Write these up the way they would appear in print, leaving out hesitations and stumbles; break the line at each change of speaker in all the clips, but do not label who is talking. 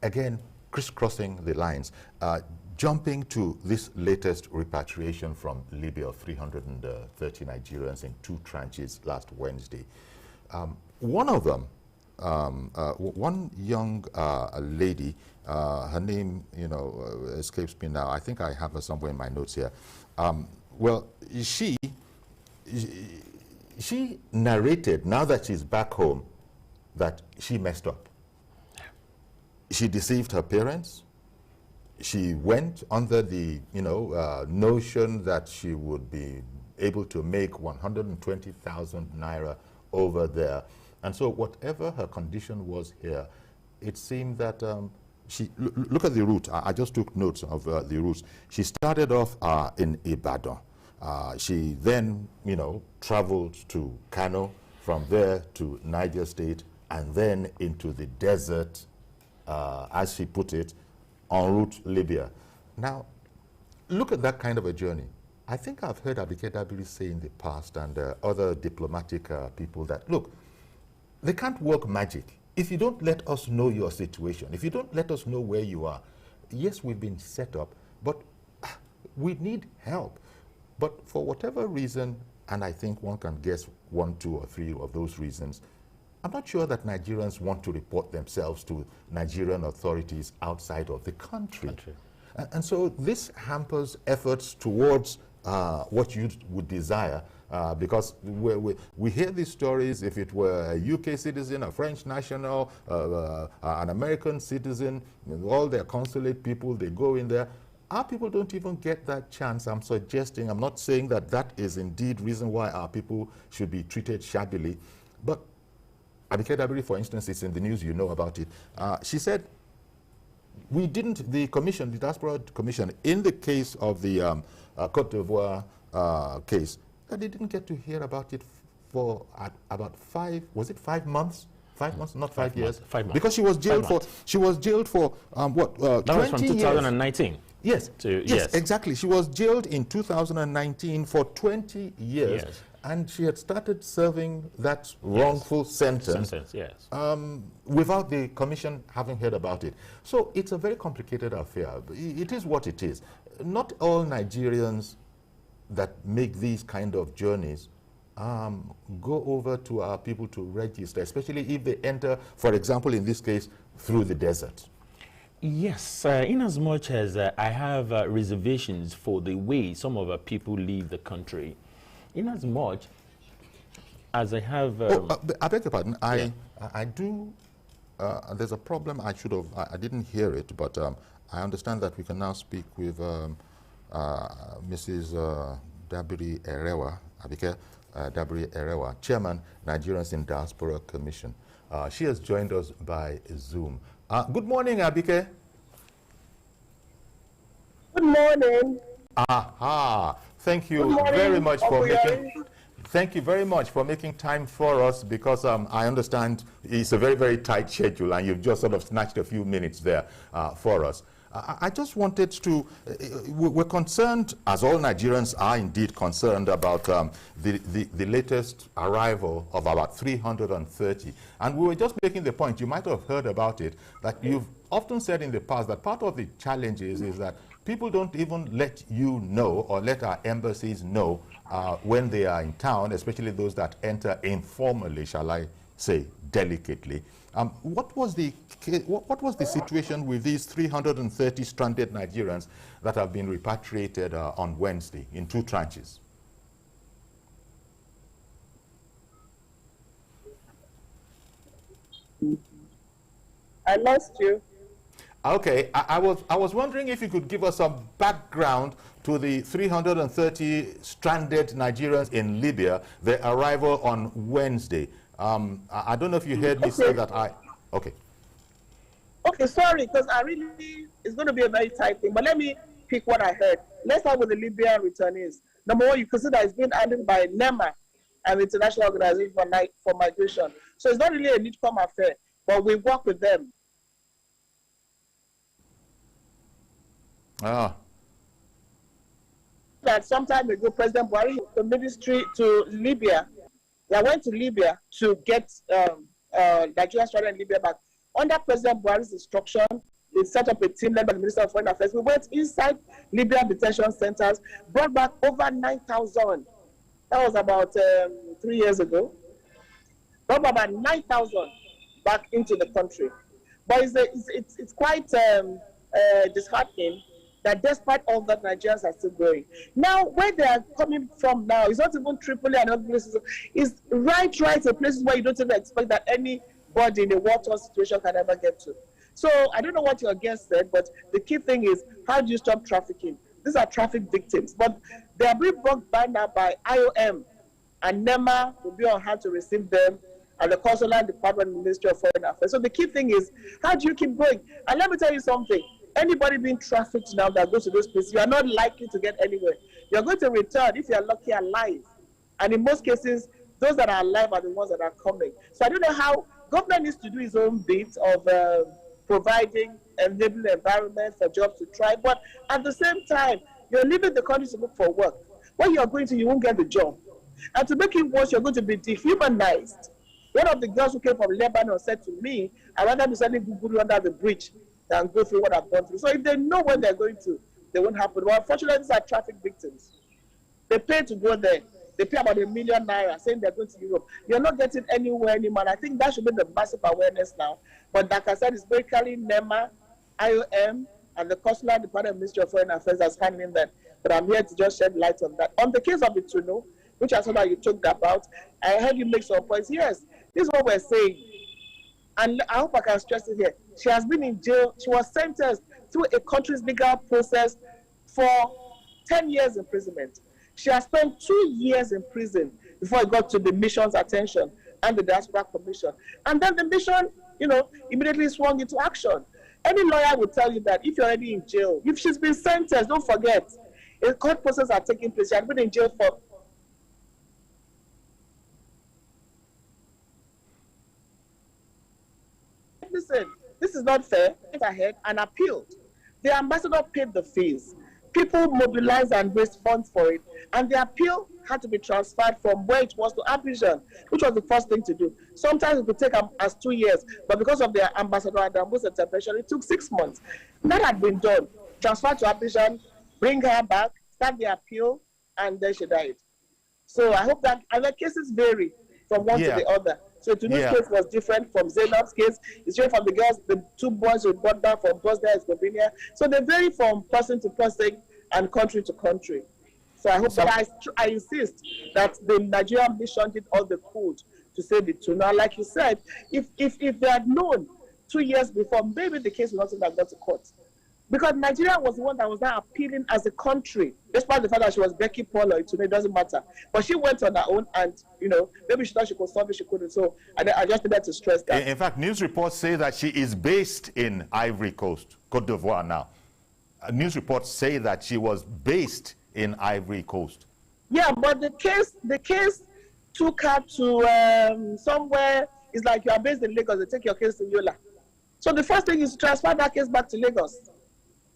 again, crisscrossing the lines, jumping to this latest repatriation from Libya of 330 Nigerians in 2 tranches last Wednesday. One of them, one young lady, her name, escapes me now. I think I have her somewhere in my notes here. Well, she narrated, now that she's back home, that she messed up. She deceived her parents. She went under the, notion that she would be able to make 120,000 naira over there. And so whatever her condition was here, it seemed that look at the route. I just took notes of the routes. She started off in Ibadan. She then, traveled to Kano, from there to Niger State, and then into the desert, as she put it, en route Libya. Now, look at that kind of a journey. I think I've heard Abike Dabiri say in the past, and other diplomatic people, that, look, they can't work magic. If you don't let us know your situation, if you don't let us know where you are, yes, we've been set up, but we need help. But for whatever reason, and I think one can guess 1, 2, or 3 of those reasons, I'm not sure that Nigerians want to report themselves to Nigerian authorities outside of the country. And so this hampers efforts towards what you would desire, because we hear these stories. If it were a UK citizen, a French national, an American citizen, all their consulate people, they go in there. Our people don't even get that chance. I'm not saying that that is indeed reason why our people should be treated shabbily, but Abike Dabiri, for instance, it's in the news, you know about it. She said, the commission, the Diaspora Commission, in the case of the Cote d'Ivoire case, that they didn't get to hear about it for about 5 months? 5 months, not 5 years. 5 months. Because she was jailed for, what, 20
that was from 2019.
Years. Yes, yes, exactly. She was jailed in 2019 for 20 years. Yes. And she had started serving that wrongful sentence without the commission having heard about it. So it's a very complicated affair. It is what it is. Not all Nigerians that make these kind of journeys go over to our people to register, especially if they enter, for example, in this case, through the desert.
Yes, in as much as I have reservations for the way some of our people leave the country, in as much as I have...
I beg your pardon. I do... there's a problem. I didn't hear it, but I understand that we can now speak with Mrs. Dabiri Erewa, Abike Dabiri Erewa, Chairman, Nigerians in Diaspora Commission. She has joined us by Zoom. Good morning, Abike.
Good morning.
Aha. Thank you very much for making... Thank you very much for making time for us, because I understand it's a very, very tight schedule, and you've just sort of snatched a few minutes there for us. I just wanted to, we're concerned, as all Nigerians are indeed concerned, about the latest arrival of about 330. And we were just making the point, you might have heard about it, that you've often said in the past that part of the challenge is that people don't even let you know, or let our embassies know, when they are in town, especially those that enter informally, shall I say, delicately. What was the situation with these 330 stranded Nigerians that have been repatriated on Wednesday in 2 tranches?
I lost you.
Okay, I was wondering if you could give us some background to the 330 stranded Nigerians in Libya, their arrival on Wednesday. I don't know if you heard me say that. Okay,
sorry, because it's going to be a very tight thing, but let me pick what I heard. Let's start with the Libyan returnees. Number one, you consider it's been handled by NEMA, an international organization for migration. So it's not really a NiDCOM affair, but we work with them. That some time ago, President Buhari, the ministry to Libya, they went to Libya to get Nigerian stranded in Libya back. Under President Buhari's instruction, they set up a team led by the Minister of Foreign Affairs. We went inside Libyan detention centers, brought back over 9,000. That was about 3 years ago. Brought back about 9,000 back into the country. But it's quite disheartening that despite all that, Nigerians are still going. Now, where they are coming from now, it's not even Tripoli and other places. It's right to places where you don't even expect that anybody in a war-torn situation can ever get to. So I don't know what your guest said, but the key thing is, how do you stop trafficking? These are traffic victims, but they are being brought by now by IOM, and NEMA will be on hand to receive them, and the Consular Department and Ministry of Foreign Affairs. So the key thing is, how do you keep going? And let me tell you something. Anybody being trafficked now that goes to those places, you are not likely to get anywhere. You're going to return, if you're lucky, alive. And in most cases, those that are alive are the ones that are coming. So I don't know how government needs to do its own bit of providing enabling environment for jobs to try. But at the same time, you're leaving the country to look for work. When you're going to, you won't get the job. And to make it worse, you're going to be dehumanized. One of the girls who came from Lebanon said to me, I'd rather be sending Google under the bridge than go through what I've gone through. So if they know where they're going to, they won't happen. Well, unfortunately, these are traffic victims. They pay to go there. They pay about ₦1 million saying they're going to Europe. You're not getting anywhere anymore. I think that should be the massive awareness now. But like I said, it's basically NEMA, IOM, and the Consular Department Ministry of Foreign Affairs that's handling that. But I'm here to just shed light on that. On the case of the Tuno, which I saw that you talked about, I heard you make some points. Yes, this is what we're saying. And I hope I can stress it here. She has been in jail. She was sentenced through a country's legal process for 10 years imprisonment. She has spent 2 years in prison before it got to the mission's attention and the Diaspora Commission. And then the mission, immediately swung into action. Any lawyer will tell you that if you're already in jail, if she's been sentenced, don't forget, a court process are taking place. She has been in jail for listen, this is not fair. Went ahead and appealed. The ambassador paid the fees. People mobilized and raised funds for it. And the appeal had to be transferred from where it was to Abidjan, which was the first thing to do. Sometimes it could take as 2 years, but because of the ambassador Adambo's intervention, it took 6 months. That had been done. Transferred to Abidjan, bring her back, start the appeal, and then she died. So I hope that other cases vary from one to the other. So Tunu's case was different from Zainab's case. It's different from the girls, the 2 boys who brought back from Bosnia and Herzegovina. So they vary from person to person and country to country. So I hope that I insist that the Nigerian mission did all they could to save the Tuna. Like you said, if they had known 2 years before, maybe the case would not have gone to court. Because Nigeria was the one that was now appealing as a country, despite the fact that she was Becky Paul or it doesn't matter. But she went on her own and, maybe she thought she could solve it, she couldn't. So I just needed to stress that.
In fact, news reports say that she is based in Ivory Coast, Côte d'Ivoire now. News reports say that she was based in Ivory Coast.
Yeah, but the case took her to somewhere. It's like you are based in Lagos, they take your case to Yola. So the first thing is to transfer that case back to Lagos,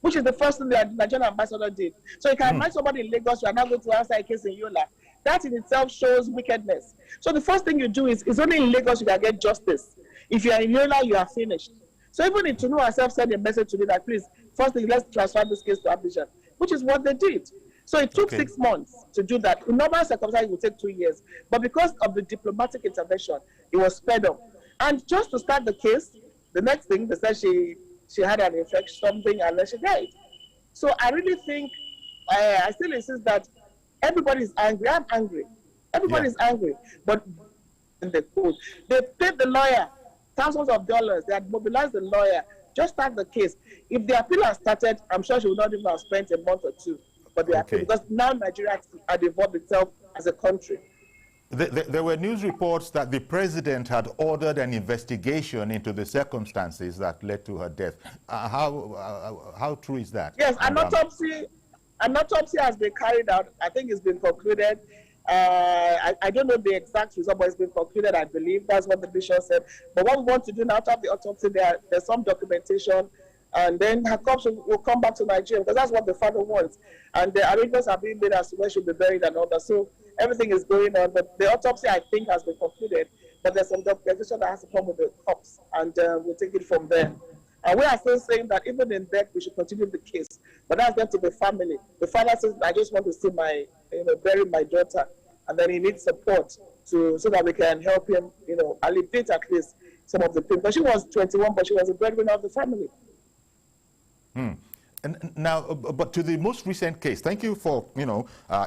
which is the first thing the Nigerian ambassador did. So you can imagine somebody in Lagos, you are now going to answer a case in Yola. That in itself shows wickedness. So the first thing you do is, it's only in Lagos you can get justice. If you are in Yola, you are finished. So even if Tunu herself sent a message to me that, please, first thing, let's transfer this case to Abidjan, which is what they did. So it took 6 months to do that. In normal circumstances, it would take 2 years. But because of the diplomatic intervention, it was sped up. And just to start the case, the next thing, they said she had an infection, something, and then she died. So I really think, I still insist that everybody is angry. I'm angry. Everybody is angry. But they paid the lawyer thousands of dollars. They had mobilized the lawyer. Just start the case. If the appeal has started, I'm sure she would not even have spent a month or two for the appeal, because now Nigeria had evolved itself as a country.
There were news reports that the president had ordered an investigation into the circumstances that led to her death. How true is that?
Yes, an autopsy has been carried out. I think it's been concluded. I don't know the exact result, but it's been concluded, I believe. That's what the bishop said. But what we want to do now, after the autopsy, there's some documentation, and then her corpse will come back to Nigeria, because that's what the father wants. And the arrangements are being made as to where she'll be buried and all that. So everything is going on. But the autopsy, I think, has been concluded. But there's some documentation that has to come with the corpse, and we'll take it from there. And we are still saying that even in death, we should continue the case. But that's going to be family. The father says, I just want to see my, bury my daughter. And then he needs support so that we can help him, alleviate at least some of the pain. Because she was 21, but she was a breadwinner of the family.
And now, but to the most recent case, thank you for,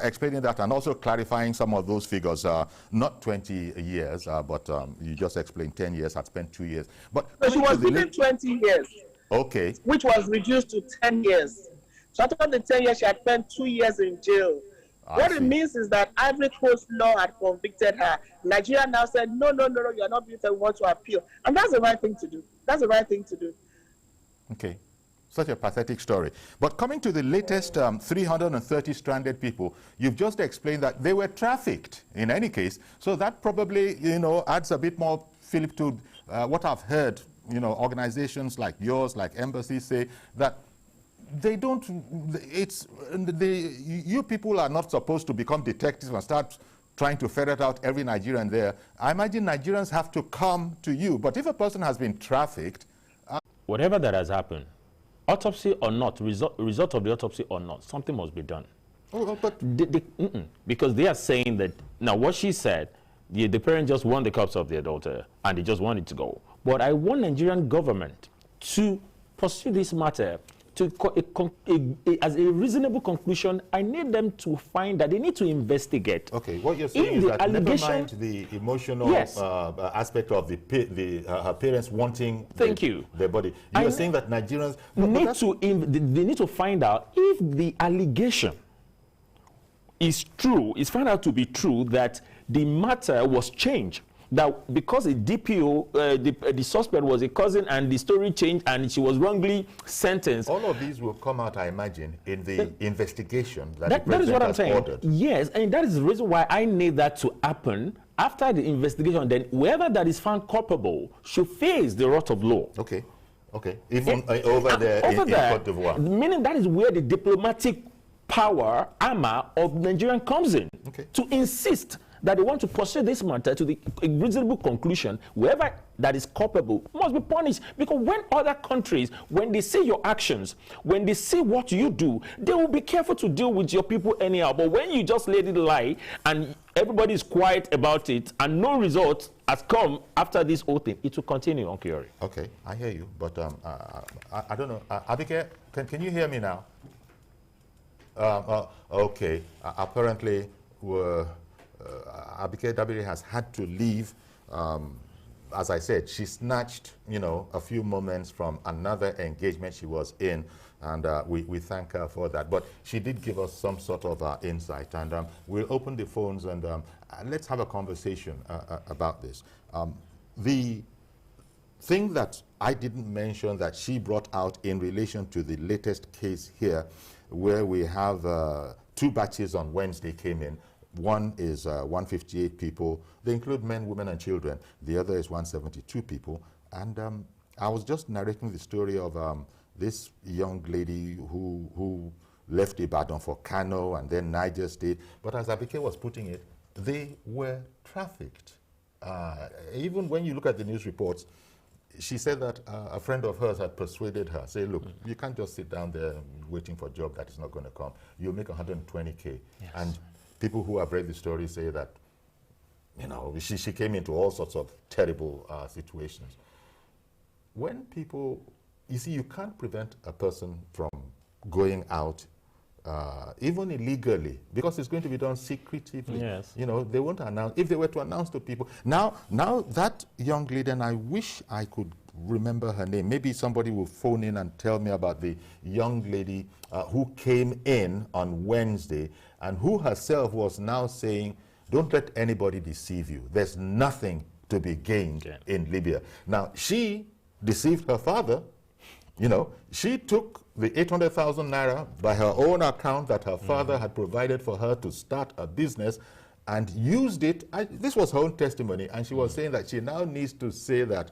explaining that and also clarifying some of those figures. Not 20 years, but you just explained 10 years, had spent 2 years. But
so she was given 20 years.
Okay.
Which was reduced to 10 years. So after the 10 years, she had spent 2 years in jail. What it means is that Ivory Coast law had convicted her. Nigeria now said, no, you're not guilty, we want to appeal. And that's the right thing to do. That's the right thing to do.
Okay. Such a pathetic story. But coming to the latest 330 stranded people, you've just explained that they were trafficked in any case. So that probably, adds a bit more, Philip, to what I've heard, organizations like yours, like embassies say that they don't, you people are not supposed to become detectives and start trying to ferret out every Nigerian there. I imagine Nigerians have to come to you. But if a person has been trafficked...
whatever that has happened, autopsy or not, result of the autopsy or not, something must be done.
Oh, but...
because they are saying that, now what she said, the parents just want the corpse of their daughter and they just want it to go. But I want Nigerian government to pursue this matter to as a reasonable conclusion. I need them to find that they need to investigate.
Okay, what you're saying is that never mind the emotional aspect of her parents wanting their body. You're saying that Nigerians
they need to find out if the allegation is true, is found out to be true, that the matter was changed. That because the DPO, the suspect was a cousin and the story changed and she was wrongly sentenced.
All of these will come out, I imagine, in the investigation that the
that is what I'm
has
saying.
ordered.
Yes, and that is the reason why I need that to happen. After the investigation, then whoever that is found culpable should face the wrath of law.
Okay, okay. Even over there in Côte d'Ivoire.
Meaning that is where the diplomatic power, armor of Nigerian comes in.
Okay.
To insist that they want to pursue this matter to the reasonable conclusion. Whoever that is culpable must be punished. Because when other countries, when they see your actions, when they see what you do, they will be careful to deal with your people anyhow. But when you just let it lie and everybody is quiet about it and no result has come after this whole thing, it will continue, Uncle Yori.
Okay, I hear you. But I don't know. Abike, can you hear me now? Okay. Apparently, Abike Dabiri has had to leave. As I said, she snatched, a few moments from another engagement she was in, and we thank her for that. But she did give us some sort of insight, and we'll open the phones and let's have a conversation about this. The thing that I didn't mention that she brought out in relation to the latest case here, where we have 2 batches on Wednesday came in. One is 158 people. They include men, women, and children. The other is 172 people. And I was just narrating the story of this young lady who left Ibadan for Kano and then Niger State. But as Abike was putting it, they were trafficked. Even when you look at the news reports, she said that a friend of hers had persuaded her, say, look, you can't just sit down there waiting for a job that is not going to come. You'll make 120K. Yes. And people who have read the story say that, she came into all sorts of terrible situations. When people, you see, you can't prevent a person from going out, even illegally, because it's going to be done secretively.
Yes.
They won't announce, if they were to announce to people. Now that young lady, and I wish I could remember her name. Maybe somebody will phone in and tell me about the young lady who came in on Wednesday and who herself was now saying, don't let anybody deceive you. There's nothing to be gained in Libya. Now, she deceived her father. She took the 800,000 naira by her own account that her father had provided for her to start a business and used it. This was her own testimony, and she was saying that she now needs to say that,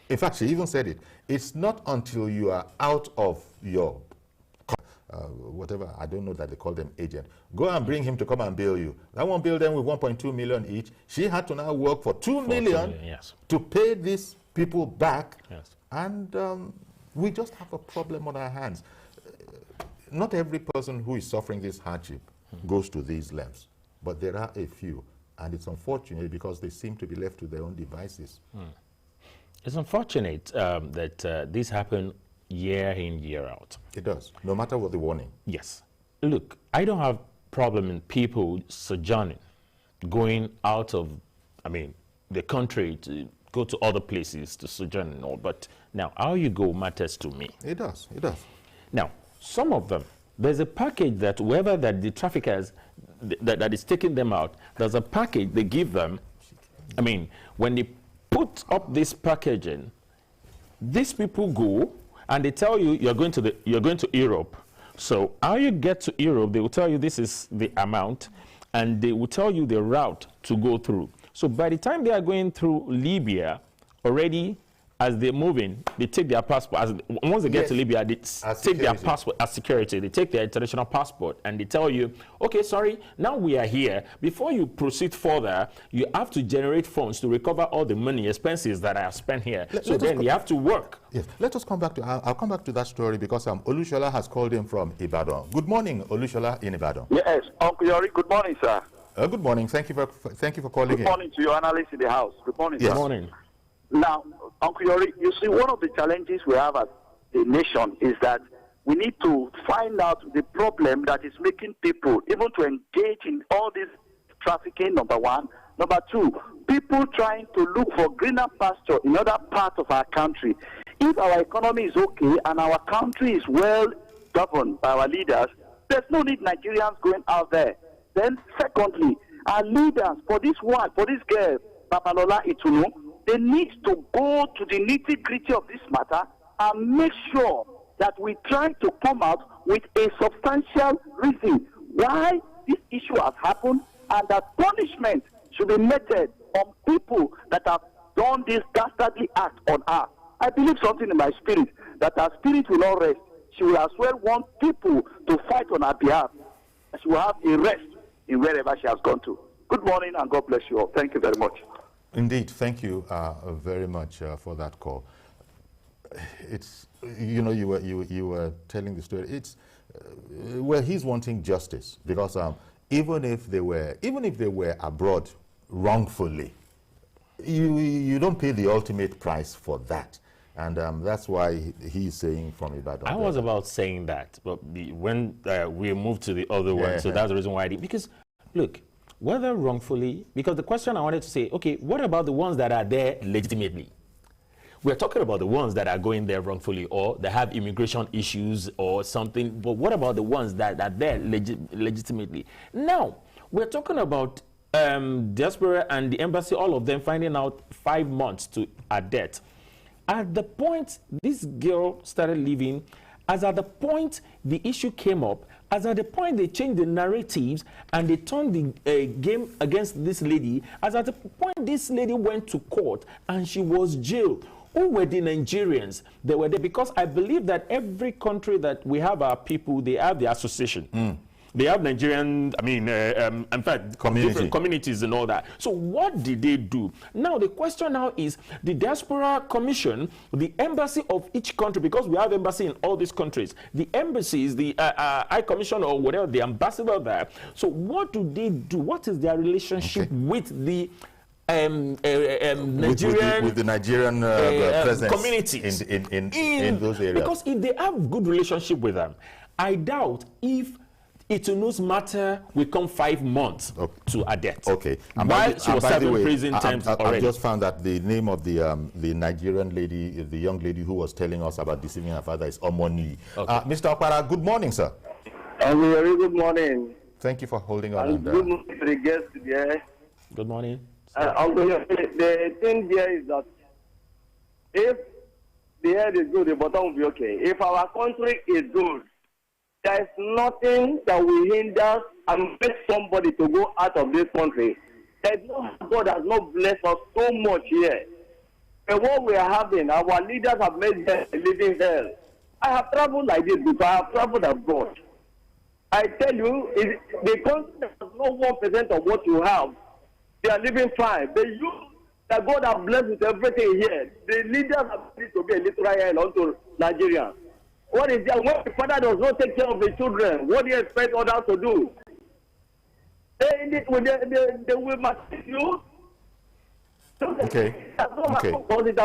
in fact, she even said it, it's not until you are out of your whatever, I don't know that they call them agent, go and bring him to come and bill you. That won't bill them with 1.2 million each. She had to now work for 2 million
yes.
to pay these people back.
Yes.
And We just have a problem on our hands. Not every person who is suffering this hardship goes to these lengths, but there are a few, and it's unfortunate because they seem to be left to their own devices.
It's unfortunate that this happens year in, year out.
It does, no matter what the warning.
Yes. Look, I don't have problem in people sojourning, going out of, the country to go to other places to sojourn and all, but now how you go matters to me.
It does, it does.
Now, some of them, there's a package that whoever that the traffickers that is taking them out, there's a package they give them. When they put up this packaging, these people go and they tell you you're going to Europe. So how you get to Europe, they will tell you this is the amount, and they will tell you the route to go through. So by the time they are going through Libya, already as they're moving, they take their passport. Once they get to Libya, they take their passport as security. They take their international passport and they tell you, okay, sorry, now we are here. Before you proceed further, you have to generate funds to recover all the money, expenses that I have spent here. So then you have to work.
Yes, let us come back to, I'll come back to that story because Olushola has called in from Ibadan. Good morning, Olushola in Ibadan.
Yes, Uncle Yori, good morning, sir.
Good morning. Thank you for calling in.
Good morning to your analysts in the house. Good morning,
yes.
Sir.
Good morning.
Now, Uncle Yori, you see, one of the challenges we have as a nation is that we need to find out the problem that is making people even to engage in all this trafficking, number one. Number two, people trying to look for greener pasture in other parts of our country. If our economy is okay and our country is well governed by our leaders, there's no need Nigerians going out there. Then, secondly, our leaders, for this one, for this girl, Babalola Itunu, they need to go to the nitty-gritty of this matter and make sure that we try to come out with a substantial reason why this issue has happened, and that punishment should be meted on people that have done this dastardly act on her. I believe something in my spirit, that her spirit will not rest. She will as well want people to fight on her behalf. She will have a rest in wherever she has gone to. Good morning and God bless you all. Thank you very much.
Indeed, thank you very much for that call. It's, you were telling the story. It's well, he's wanting justice because even if they were abroad wrongfully, you don't pay the ultimate price for that. And that's why he's saying from Ibadan.
I was about saying that, but when we moved to the other one, so that's the reason why I did. Because, look, whether wrongfully, because the question I wanted to say, okay, what about the ones that are there legitimately? We're talking about the ones that are going there wrongfully or they have immigration issues or something, but what about the ones that are there legitimately? Now, we're talking about diaspora and the embassy, all of them finding out 5 months to a debt. At the point this girl started leaving, as at the point the issue came up, as at the point they changed the narratives and they turned the game against this lady, as at the point this lady went to court and she was jailed, who were the Nigerians? They were there because I believe that every country that we have our people, they have the association. They have Nigerian, in fact, different communities and all that. So what did they do? Now, the question now is the Diaspora Commission, the embassy of each country, because we have embassy in all these countries, the embassies, the High Commission or whatever, the ambassador there. So what do they do? What is their relationship with the Nigerian
with the Nigerian presence
communities
in those areas?
Because if they have good relationship with them, I doubt if Itunu's matter will come 5 months to a death.
Okay.
While she was serving prison terms already.
I just found that the name of the Nigerian lady, the young lady who was telling us about deceiving her father is Omoni. Okay. Mr. Okpara, good morning, sir.
Very good morning.
Thank you for holding on.
And good morning to the guests there.
Good morning.
The thing here is that if the head is good, the bottom will be okay. If our country is good, there is nothing that will hinder and make somebody to go out of this country. God has not blessed us so much here. And what we are having, our leaders have made them a living hell. I have traveled like this because I have traveled abroad. I tell you, the country has no 1% of what you have. They are living fine. The youth that God has blessed with everything here. The leaders have need to be a literal hand onto Nigerians. What is that? When the father does not take care of the children, what do you expect others to do? They will maltreat you.
Okay.
It has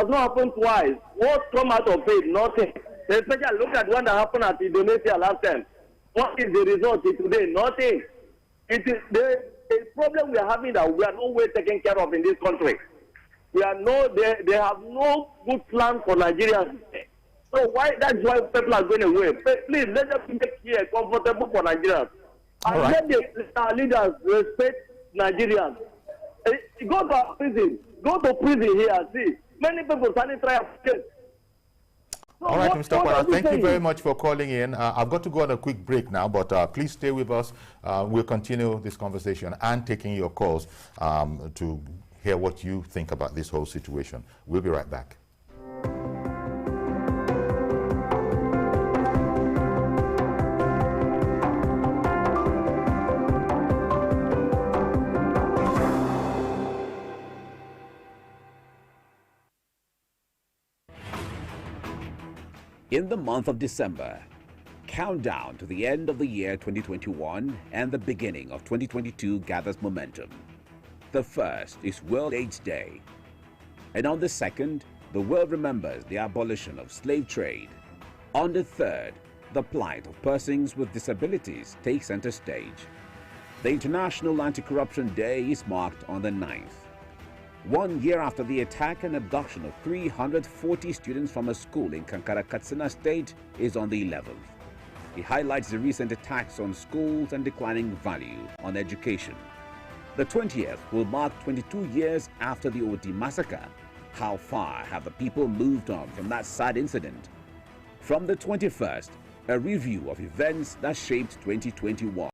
not happened twice. What come out of it? Nothing. Especially look at what happened at Indonesia last time. What is the result today? Nothing. It is the problem we are having that we are no way taken care of in this country. They have no good plan for Nigerians. So that's why people are going away. Please let us make here comfortable for Nigerians. And let our leaders respect Nigerians. Go to prison. Go to prison here and see. Many people standing try to.
All right, Mr. Kwara, thank you very much for calling in. I've got to go on a quick break now, but please stay with us. We'll continue this conversation and taking your calls to hear what you think about this whole situation. We'll be right back.
In the month of December, countdown to the end of the year 2021 and the beginning of 2022 gathers momentum. The first is World AIDS Day, and on the 2nd, the world remembers the abolition of slave trade. On the 3rd, the plight of persons with disabilities takes center stage. The International Anti-Corruption Day is marked on the 9th. 1 year after the attack and abduction of 340 students from a school in Kankara, Katsina State is on the 11th. It highlights the recent attacks on schools and declining value on education. The 20th will mark 22 years after the OT massacre. How far have the people moved on from that sad incident? From the 21st, a review of events that shaped 2021.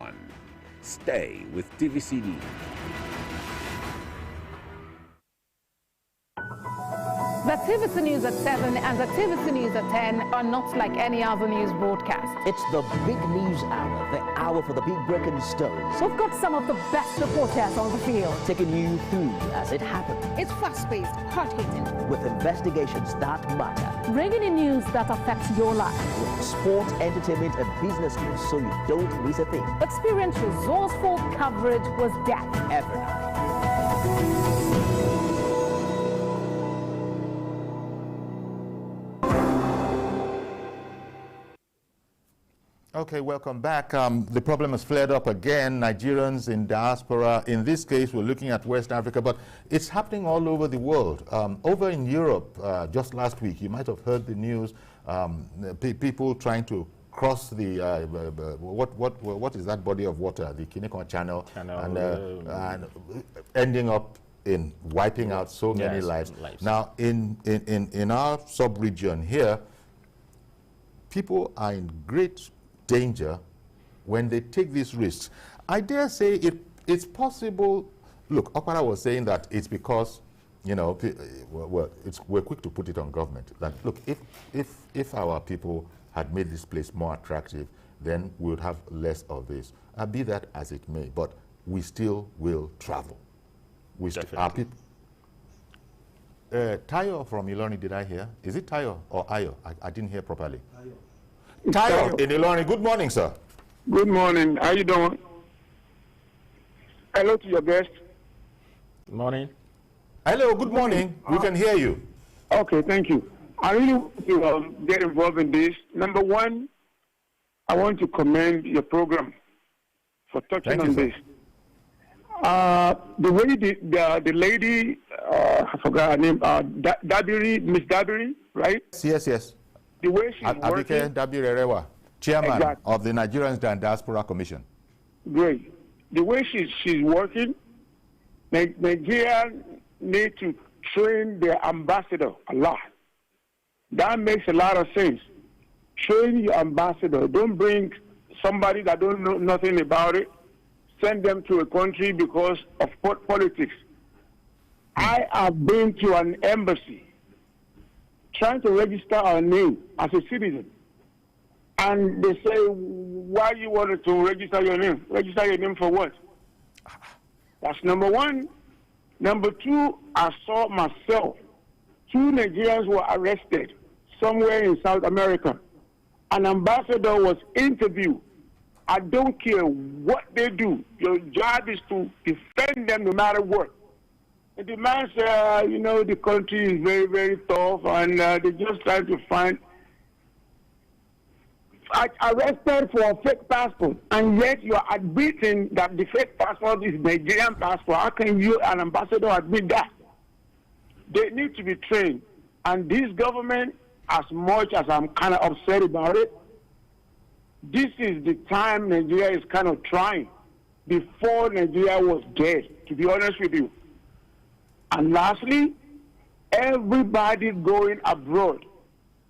Stay with TVC News.
The TVC News at 7 and the TVC News at 10 are not like any other news broadcast.
It's the big news hour, the hour for the big breaking stories.
We've got some of the best reporters on the field,
Taking you through as it happened.
it's fast-paced, hard-hitting,
With investigations that matter.
bringing in news that affects your life.
With sport, entertainment, and business news so you don't miss a thing.
Experience resourceful coverage with depth.
Every night.
Okay, welcome back. The problem has flared up again. Nigerians in diaspora. In this case, we're looking at West Africa, but it's happening all over the world. Over in Europe, just last week, you might have heard the news, people trying to cross the, what is that body of water? The NiDCOM Channel. And ending up in wiping out so many lives. Now, in our sub-region here, people are in great danger when they take these risks. I dare say it's possible. Look, Okpara was saying that it's because, you know, we're quick to put it on government. That look, if our people had made this place more attractive, then we would have less of this. Be that as it may, but we still will travel. Our people. Tayo from Ilorin, did I hear? Is it Tayo or Ayo? I didn't hear properly. Tayo in Ilorin. Good morning, sir.
Good morning. How you doing? Hello to your guest.
Good morning.
Hello, good morning. We can hear you.
Okay, thank you. I really want to get involved in this. Number one, I want to commend your program for touching on this. The way the lady, I forgot her name, Dabiri, Miss Dabiri, right?
Yes.
The way she's working.
Abike Dabiri-Rewa, chairman of the Nigerians Diaspora Commission.
Great. The way she's working, Nigeria need to train their ambassador a lot. That makes a lot of sense. Train your ambassador. Don't bring somebody that don't know nothing about it. Send them to a country because of politics. I have been to an embassy trying to register our name as a citizen. And they say, why you wanted to register your name? Register your name for what? That's number one. Number two, I saw myself. 2 Nigerians were arrested somewhere in South America. An ambassador was interviewed. I don't care what they do. Your job is to defend them no matter what. And the man said, you know, the country is very, very tough, and they just try to find. Arrested for a fake passport, and yet you are admitting that the fake passport is Nigerian passport. How can you, an ambassador, admit that? They need to be trained. And this government, as much as I'm kind of upset about it, this is the time Nigeria is kind of trying before Nigeria was dead, to be honest with you. And lastly, everybody going abroad,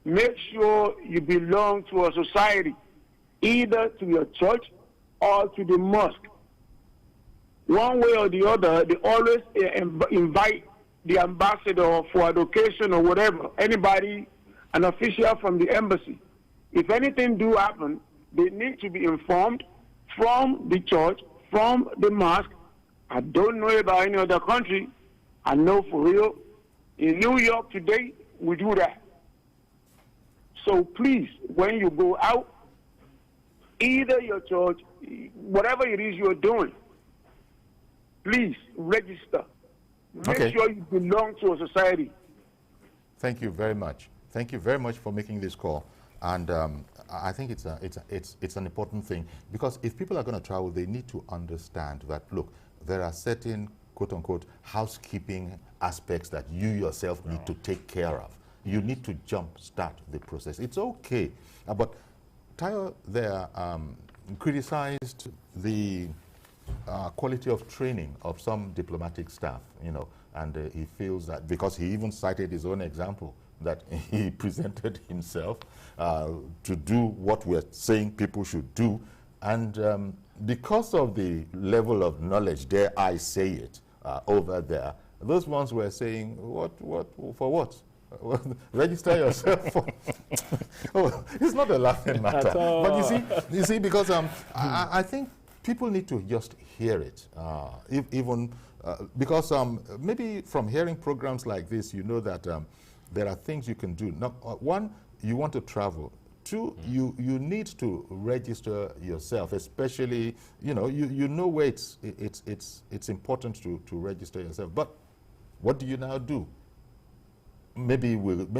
make sure you belong to a society, either to your church or to the mosque. One way or the other, they always invite the ambassador for education or whatever, anybody, an official from the embassy. If anything do happen, they need to be informed from the church, from the mosque. I don't know about any other country. I know for real, in New York today, we do that. So please, when you go out, either your church, whatever it is you're doing, please register. Make sure you belong to a society.
Thank you very much. Thank you very much for making this call. And I think it's an important thing, because if people are going to travel, they need to understand that, look, there are certain, quote-unquote, housekeeping aspects that you yourself need to take care of. You need to jump-start the process. It's okay. But Tayo there criticized the quality of training of some diplomatic staff, you know, and he feels that, because he even cited his own example, that he presented himself to do what we're saying people should do, and because of the level of knowledge, dare I say it, over there, those ones were saying, for what? Register yourself for. Oh, it's not a laughing matter. But you see, because I think people need to just hear it, because maybe from hearing programs like this, you know that there are things you can do. Now, one, you want to travel. Two, you need to register yourself, especially, you know where it's important to register yourself. But what do you now do? Maybe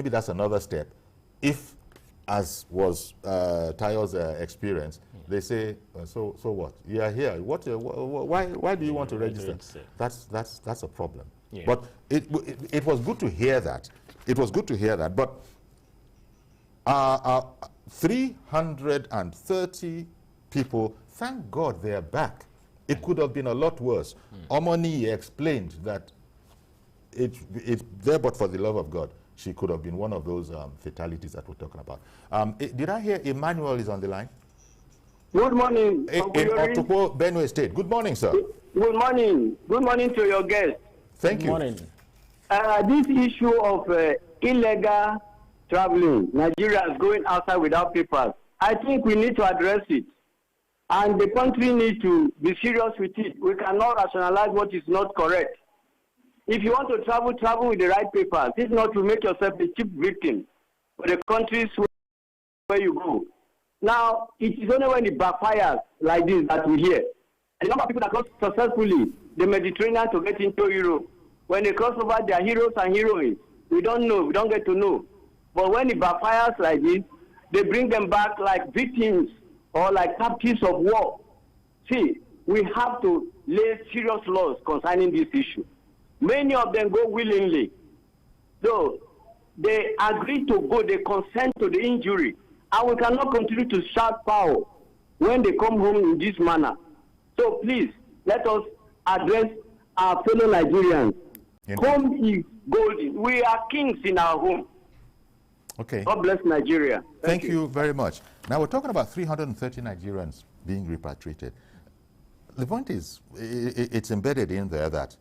that's another step. If, as was Tayo's experience, they say, so what? You are here. Why do you want to register? That's a problem. Yeah. But it was good to hear that. It was good to hear that. But 330 people, thank God they are back. It could have been a lot worse. Omoni explained that it's there, but for the love of God, she could have been one of those fatalities that we're talking about. Did I hear Emmanuel is on the line?
Good morning.
In Otukpo, Benue State. Good morning, sir.
Good morning. Good morning to your guest.
Thank you.
Good morning.
This issue of illegal traveling, Nigerians going outside without papers, I think we need to address it. And the country needs to be serious with it. We cannot rationalize what is not correct. If you want to travel, travel with the right papers. If not, to make yourself a cheap victim for the countries where you go. Now, it is only when it backfires like this that we hear. The number of people that cross successfully the Mediterranean to get into Europe, when they cross over, they are heroes and heroines. We don't know. We don't get to know. But when it backfires like this, they bring them back like victims or like captives of war. See, we have to lay serious laws concerning this issue. Many of them go willingly. So they agree to go, they consent to the injury. And we cannot continue to shout power when they come home in this manner. So please, let us address our fellow Nigerians. Home is golden. We are kings in our home.
Okay.
God bless Nigeria.
Thank you very much. Now we're talking about 330 Nigerians being repatriated. The point is, it's embedded in there that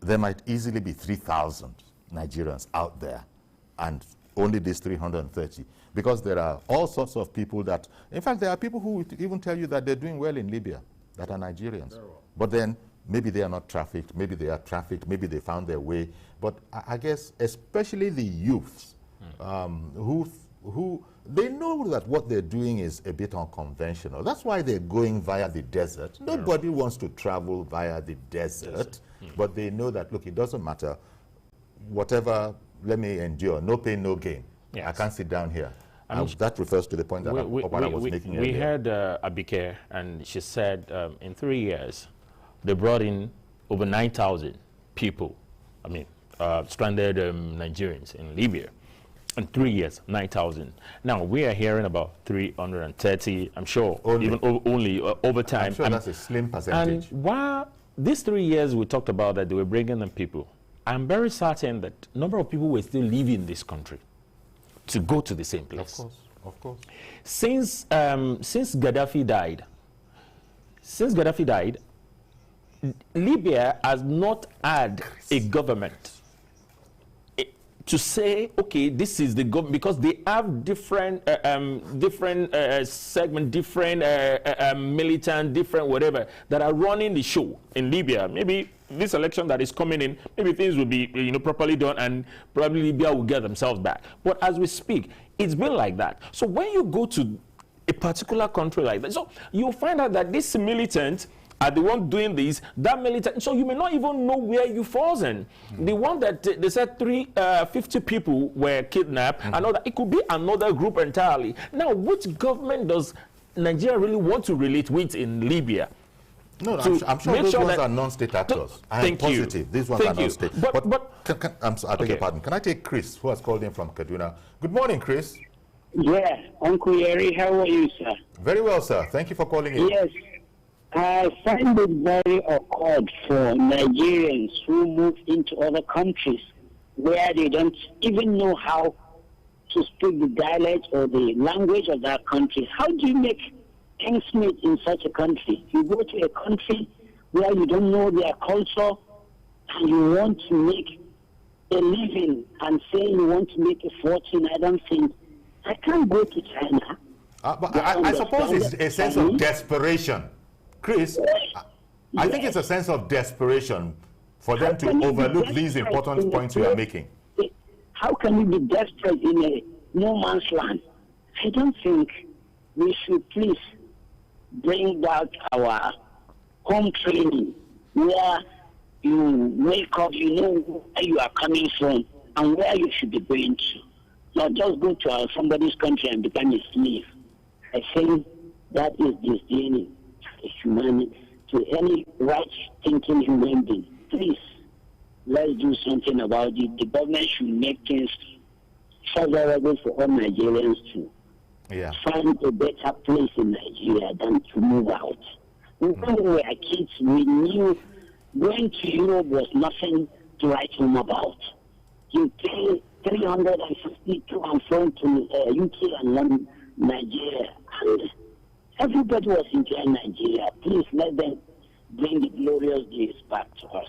there might easily be 3,000 Nigerians out there, and only these 330, because there are all sorts of people that, in fact, there are people who would even tell you that they're doing well in Libya, that are Nigerians. But then Maybe they are not trafficked, maybe they are trafficked, maybe they found their way. But I guess especially the youths who they know that what they're doing is a bit unconventional. That's why they're going via the desert. Nobody wants to travel via the desert, but they know that, look, it doesn't matter. Whatever, let me endure. No pain, no gain. Yes. I can't sit down here. That refers to the point that I was making earlier.
We heard Abike, and she said in 3 years, they brought in over 9,000 people, stranded Nigerians in Libya. In 3 years, 9,000. Now, we are hearing about 330, I'm sure, even only over time.
I'm sure that's a slim percentage.
And while these 3 years we talked about that they were bringing in people, I'm very certain that a number of people were still leaving this country to go to the same place.
Of course.
Since Gaddafi died, Libya has not had a government to say, okay, this is the government, because they have different segment, different militant, different whatever that are running the show in Libya. Maybe this election that is coming in, maybe things will be properly done, and probably Libya will get themselves back. But as we speak, it's been like that. So when you go to a particular country like that, so you'll find out that this militant are the one doing this, that militant, so you may not even know where you falls in. The one that they said 50 people were kidnapped, another, it could be another group entirely. Now, which government does Nigeria really want to relate with in Libya?
No, I'm sure those ones are non-state actors. I am positive. These ones are non-state. I beg your pardon. Can I take Chris, who has called in from Kaduna? Good morning, Chris.
Yeah, Uncle Yeri, how are you, sir?
Very well, sir. Thank you for calling in.
Yes. I find it very awkward for Nigerians who move into other countries where they don't even know how to speak the dialect or the language of that country. How do you make ends meet in such a country? You go to a country where you don't know their culture and you want to make a living and say you want to make a fortune. I don't think I can't go to China.
But I suppose it's a sense of desperation. Chris, I think it's a sense of desperation for them to overlook these important points you are making.
How can we be desperate in a no man's land? I don't think we should please bring back our home training where you wake up, you know where you are coming from and where you should be going to. Not just go to somebody's country and become a slave. I think that is disdaining humanity to any right-thinking human being. Please, let's do something about it. The government should make things favorable for all Nigerians to find a better place in Nigeria than to move out. When we were kids, we knew going to Europe was nothing to write home about. You pay 350 to and from to UK and London, Nigeria. And everybody was enjoying Nigeria. Please let them bring the glorious days back to us.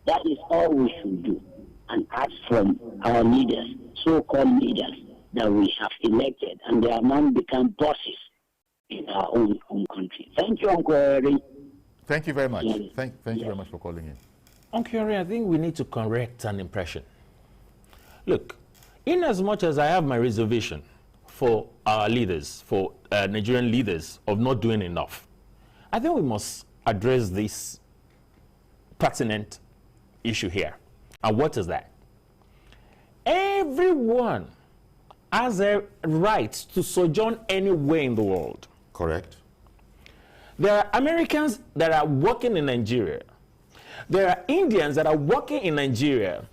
That is all we should do. And ask from our leaders, so-called leaders, that we have elected, and they are now become bosses in our own home country. Thank you, Uncle Harry.
Thank you very much. Thank you very much for calling in.
Uncle Harry, I think we need to correct an impression. Look, in as much as I have my reservation for our leaders, for Nigerian leaders, of not doing enough, I think we must address this pertinent issue here. And what is that? Everyone has a right to sojourn anywhere in the world.
Correct.
There are Americans that are working in Nigeria. There are Indians that are working in Nigeria.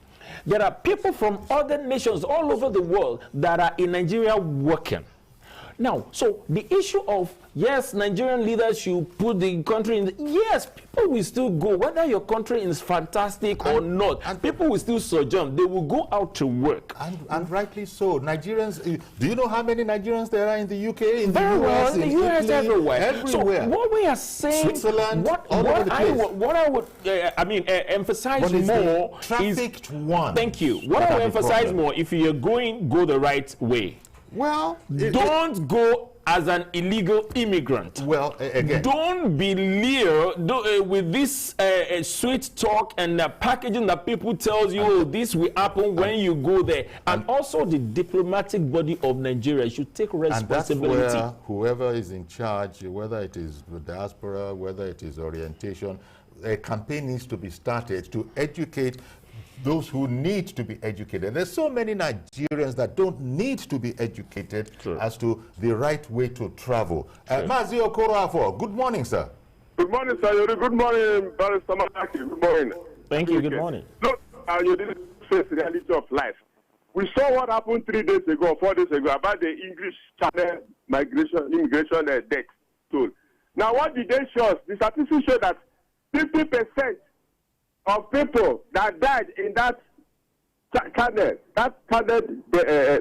There are people from other nations all over the world that are in Nigeria working. Now, so the issue of, yes, Nigerian leaders should put the country in, yes, people will still go, whether your country is fantastic or not, and people will still sojourn. They will go out to work.
And rightly so. Nigerians, do you know how many Nigerians there are in the UK, in the
US,
in
the US,
Italy,
everywhere. So what we are saying,
Switzerland,
what I would emphasize more
trafficked one.
Thank you. What I would emphasize more, if you're going, go the right way.
Well,
don't go as an illegal immigrant.
Well, again,
don't be lured with this sweet talk and packaging that people tells you, oh, this will happen when you go there. And also the diplomatic body of Nigeria should take responsibility.
And that's where whoever is in charge, whether it is the diaspora, whether it is orientation, a campaign needs to be started to educate those who need to be educated. There's so many Nigerians that don't need to be educated as to the right way to travel. Mazi Okoroafo, good morning, sir.
Good morning, sir. Good morning, Barrister Mataki. Good morning.
Thank you. Good morning.
Look, you didn't face the reality of life. We saw what happened 3 days ago, 4 days ago, about the English Channel immigration death toll. Now, what did they show us? The statistics show that 50% of people that died in that channel,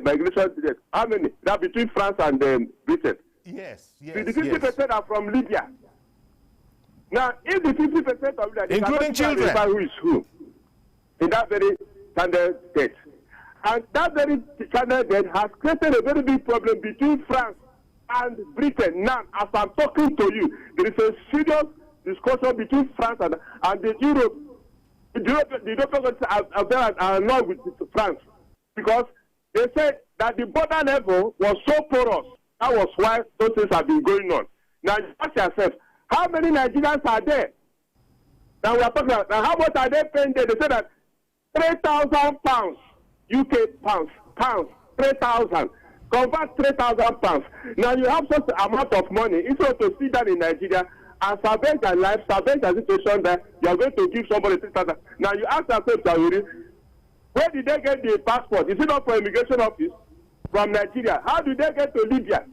migration death, how many? That between France and Britain.
Yes.
The 50% are from Libya. Now, if the 50% of that,
including children,
who is who in that very channel death, and that very channel death has created a very big problem between France and Britain. Now, as I'm talking to you, there is a serious discussion between France and the Europe. The European countries are along with France because they said that the border level was so porous. That was why those things have been going on. Now, you ask yourself, how many Nigerians are there? Now, we are talking about how much are they paying there? They said that 3,000 pounds, UK pounds, 3,000. Convert 3,000 pounds. Now, you have such an amount of money. Instead of to sit down in Nigeria and salvage your life, salvage your situation that you are going to give somebody 3,000. Now, you ask yourself, Jawiri, where did they get the passport? Is it not from immigration office? From Nigeria? How did they get to Libya?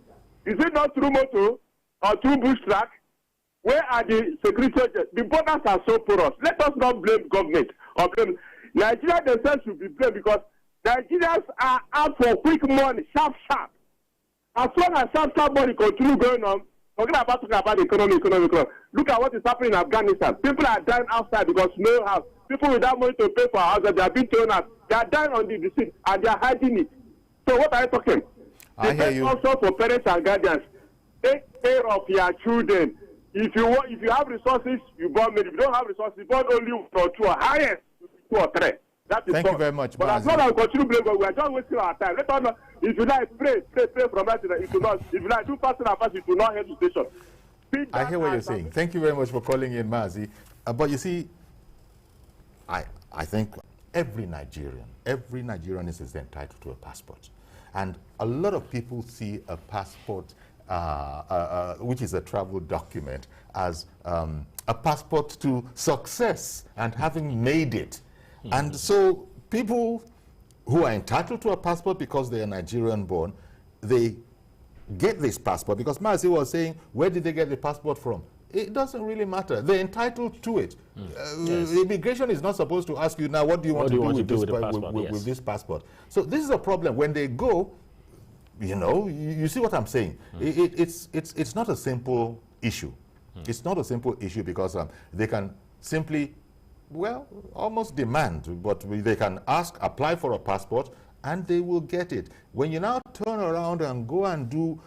Is it not through motor or through bush track? Where are the security agents? The borders are so porous. Let us not blame government or blame Nigeria themselves should be blamed because Nigerians are out for quick money, sharp. As long as sharp money continue going on, talking about economy. Look at what is happening in Afghanistan. People are dying outside because no house. People without money to pay for houses, they are being thrown out. They are dying on the street and they are hiding it. So what are you talking?
I hear you.
Also for parents and guardians, take care of your children. If you have resources, you born many. If you don't have resources, you born only 1 or 2 or highest 2 or 3. That is
Thank you very much,
But as long as we continue blaming, we are just wasting our time. Let us know. If you like, pray from that. It will not. If you like, do fasting and fast, it will not help the station.
I hear what you're saying. Thank you very much for calling in, Mazi. But you see, I think every Nigerian is entitled to a passport. And a lot of people see a passport, which is a travel document, as a passport to success and having made it. And so people who are entitled to a passport because they are Nigerian born, they get this passport because Mazi was saying, where did they get the passport from? It doesn't really matter. They're entitled to it. Immigration is not supposed to ask you, now, what do you want to do with this passport? So this is a problem. When they go, you see what I'm saying? It's not a simple issue. It's not a simple issue because they can simply, almost demand, but they can apply for a passport, and they will get it. When you now turn around and go and do,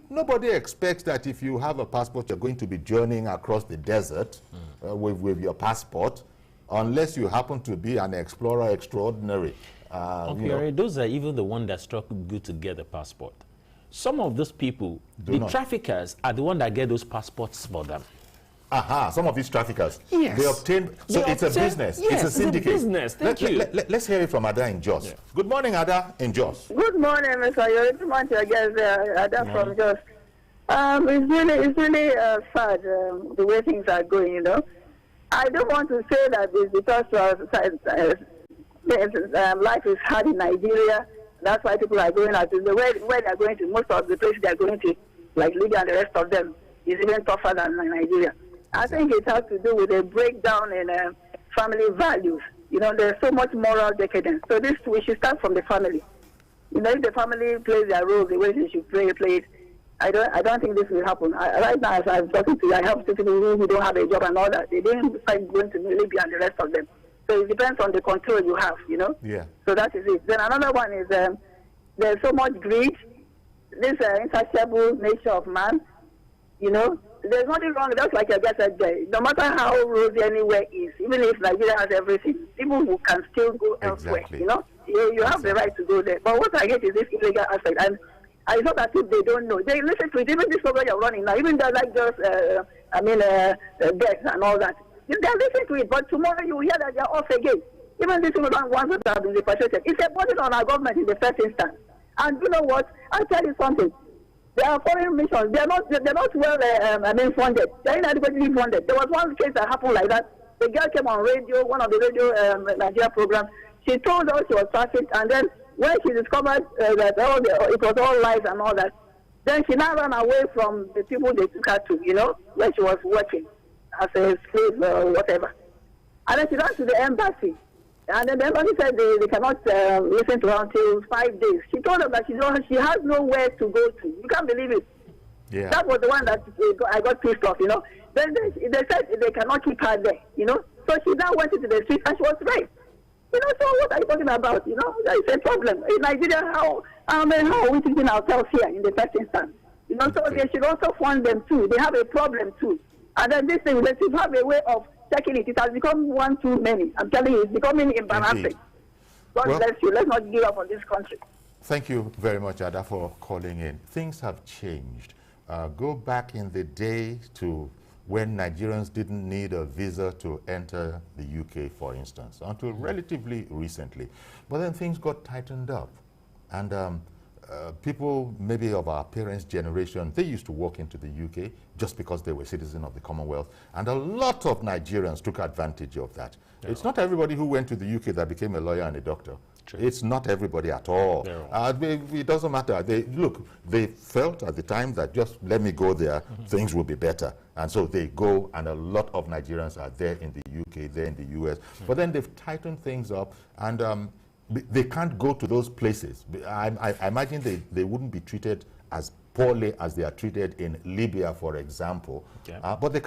nobody expects that if you have a passport, you're going to be journeying across the desert with your passport, unless you happen to be an explorer extraordinary.
Those are even the ones that struggle good to get a passport. Some of those people, traffickers, are the ones that get those passports for them.
Some of these traffickers.
Yes.
They obtain, it's a business.
Yes,
it's a syndicate.
It's a business. Thank you.
Let's hear it from Ada in Jos. Yeah. Good morning, Ada in Jos.
Good morning, Mr. Yori. Good morning, Ada from Jos. It's really sad the way things are going, I don't want to say that it's because life is hard in Nigeria. That's why people are going out. The way they're going to, most of the places they're going to, like Libya and the rest of them, is even tougher than Nigeria. I think it has to do with a breakdown in family values. There's so much moral decadence. So we should start from the family. If the family plays their role the way they should play it, I don't think this will happen. Right now, as I'm talking to you, I have people who don't have a job and all that. They didn't decide going to Libya and the rest of them. So it depends on the control you have,
Yeah.
So that is it. Then another one is there's so much greed this insatiable nature of man, you know, there's nothing wrong, just like I just said there. No matter how rosy anywhere is, even if Nigeria has everything, people who can still go elsewhere, you know. You have the right to go there. But what I hate is this illegal aspect. And I thought that if they don't know, they listen to it. Even this program you're running now, even though like just, deaths and all that, they listen to it. But tomorrow you hear that they're off again. Even these people don't want to have been repatriated. It's a burden on our government in the first instance. And you know what? I'll tell you something. They are foreign missions. They're not well funded. They're inadequately funded. There was one case that happened like that. The girl came on radio, one of the radio Nigeria programs. She told us she was trafficked, and then when she discovered that it was all lies and all that, then she now ran away from the people they took her to, you know, where she was working as a slave or whatever. And then she ran to the embassy. And then the embassy said they cannot listen to her until 5 days. She told them that she has nowhere to go to. You can't believe it.
Yeah.
That was the one that I got pissed off, you know. Then they said they cannot keep her there, you know. So she now went into the street and she was raped. You know, so what are you talking about? You know, there is a problem. In Nigeria, how are we treating ourselves here in the first instance? You know, so they should also fund them too. They have a problem too. And then this thing, they should have a way of checking it. It has become one too many. I'm telling you, it's becoming embarrassing. God bless you. Let's not give up on this country.
Thank you very much, Ada, for calling in. Things have changed. Go back in the day to when Nigerians didn't need a visa to enter the UK, for instance, until relatively recently. But then things got tightened up. And people maybe of our parents' generation, they used to walk into the UK just because they were citizens of the Commonwealth. And a lot of Nigerians took advantage of that. Yeah. It's not everybody who went to the UK that became a lawyer and a doctor. True. It's not everybody at all. It doesn't matter. They felt at the time that just let me go there, things will be better. And so they go, and a lot of Nigerians are there in the UK, there in the US. But then they've tightened things up, and they can't go to those places. I imagine they wouldn't be treated as poorly as they are treated in Libya, for example. Yeah. But they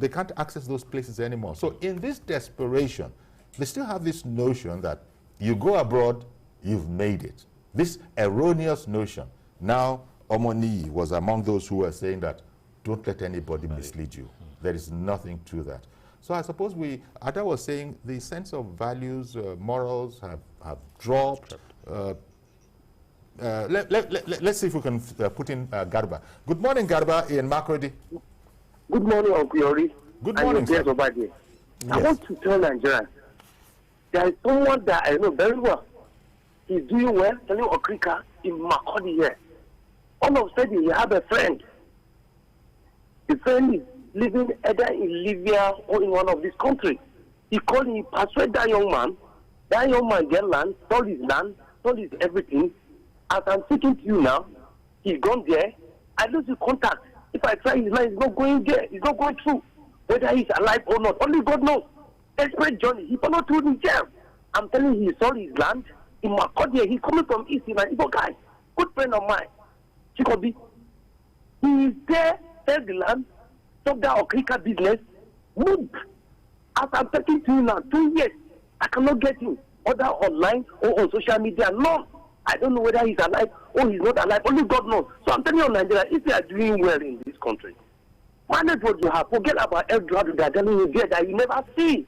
can't access those places anymore. So in this desperation, they still have this notion that you go abroad, you've made it. This erroneous notion. Now, Omoni was among those who were saying that don't let anybody mislead you. There is nothing to that. So I suppose Ada was saying the sense of values, morals have dropped. Let's see if we can put in Garba. Good morning, Garba in Makurdi.
Good morning, Uncle Yori.
Good morning, sir.
Yes. I want to tell Nigerians, there is someone that I know very well. He's doing well, telling Okrika in Makurdi here. All of a sudden, he have a friend. The friend is living either in Libya or in one of these countries. He called him, persuade that young man. That young man get land, sold his everything. As I'm speaking to you now, he's gone there. I lose his contact. If I try his line, he's not going there. He's not going through. Whether he's alive or not, only God knows. Desperate journey. He cannot through in jail. I'm telling you, he sold his land in Makurdi. He's coming from East. He's an Igbo guy. Good friend of mine. Chikobi. He is there, sell the land, stop that Okrika business, move. As I'm talking to you now, 2 years, I cannot get him. Either online or on social media. No. I don't know whether he's alive or he's not alive. Only God knows. So I'm telling you, Nigeria, if you are doing well in this country, manage what you have. Forget about Eldorado that are telling you there that you never see.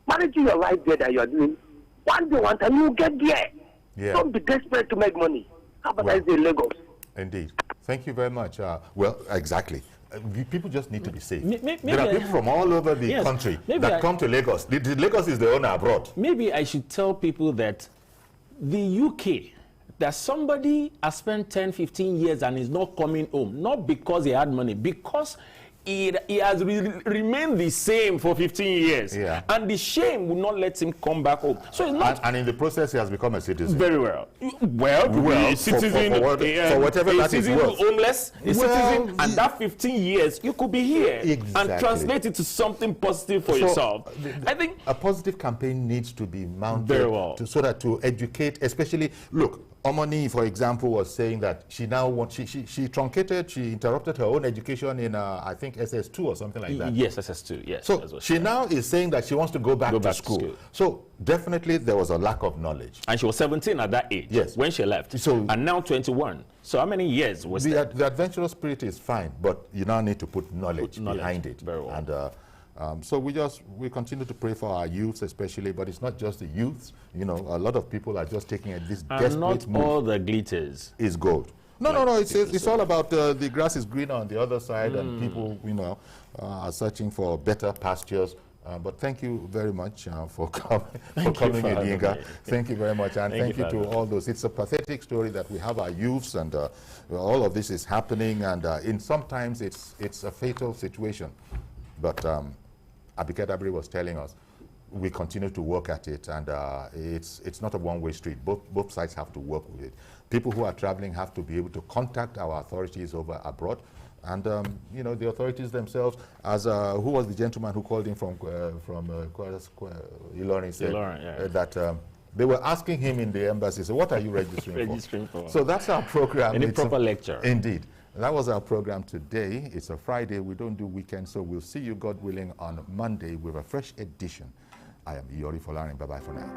Manage your life there that you are doing. One day, one time, you will get there. Yeah. Don't be desperate to make money. How about I say Lagos?
Indeed. Thank you very much. Well, exactly. People just need to be safe. There are people from all over the country that come to Lagos. Lagos is the owner abroad.
Maybe I should tell people that the UK, that somebody has spent 10, 15 years and is not coming home, not because he had money, because he has remained the same for 15 years. Yeah. And the shame will not let him come back home. So it's not.
And in the process, he has become a citizen.
Very well. Well, a citizen,
for whatever that is worth.
Homeless, a citizen, and that 15 years, you could be here and translate it to something positive for yourself. I think
a positive campaign needs to be mounted so that to educate, especially, look, Omoni, for example, was saying that she now wants, she truncated, she interrupted her own education in, I think, SS2 or something like that.
Yes, SS2, yes.
So she now is saying that she wants to go back to school. So definitely there was a lack of knowledge.
And she was 17 at that age,
yes,
when she left.
So,
and now 21. So how many years was
that? The adventurous spirit is fine, but you now need to put knowledge behind it.
Very well.
And so we continue to pray for our youths especially, but it's not just the youths. You know, a lot of people are just taking this desperate move.
All the glitters
is gold. No. It's all about the grass is greener on the other side, and people, you know, are searching for better pastures. But thank you very much for coming, Yinka. Thank you very much, and thank you to all those. It's a pathetic story that we have our youths, and all of this is happening, and sometimes it's a fatal situation. But Abike Dabiri was telling us, we continue to work at it, and it's not a one-way street. Both sides have to work with it. People who are traveling have to be able to contact our authorities over abroad, and you know, the authorities themselves. As who was the gentleman who called in from Ilorin said that they were asking him in the embassy, so what are you registering for? So that's our program.
Any proper lecture.
Indeed. That was our program today. It's a Friday. We don't do weekends, so we'll see you, God willing, on Monday with a fresh edition. I am Iyori Folarin. Bye-bye for now.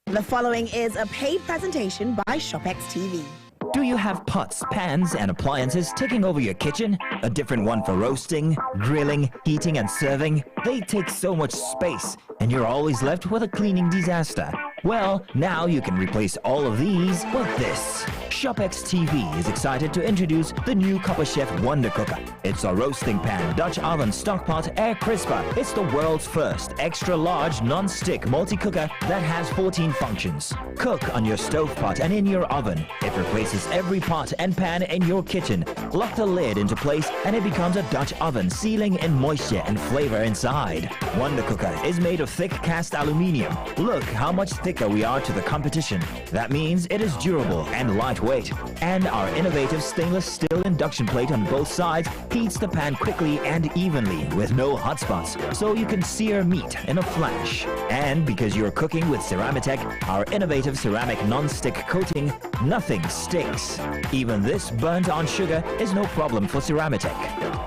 The following is a paid presentation by ShopX TV.
Do you have pots, pans, and appliances taking over your kitchen? A different one for roasting, grilling, heating, and serving? They take so much space, and you're always left with a cleaning disaster. Well, now you can replace all of these with this. ShopX TV is excited to introduce the new Copper Chef Wonder Cooker. It's a roasting pan, Dutch oven, stockpot, air crisper. It's the world's first extra large non-stick multi-cooker that has 14 functions. Cook on your stovetop and in your oven. It replaces every pot and pan in your kitchen. Lock the lid into place and it becomes a Dutch oven, sealing in moisture and flavor inside. Wonder Cooker is made of thick cast aluminium. Look how much thicker we are to the competition. That means it is durable and lightweight. And our innovative stainless steel induction plate on both sides heats the pan quickly and evenly with no hot spots, so you can sear meat in a flash. And because you're cooking with Ceramitech, our innovative ceramic non-stick coating, nothing sticks. Even this burnt-on sugar is no problem for Ceramitech.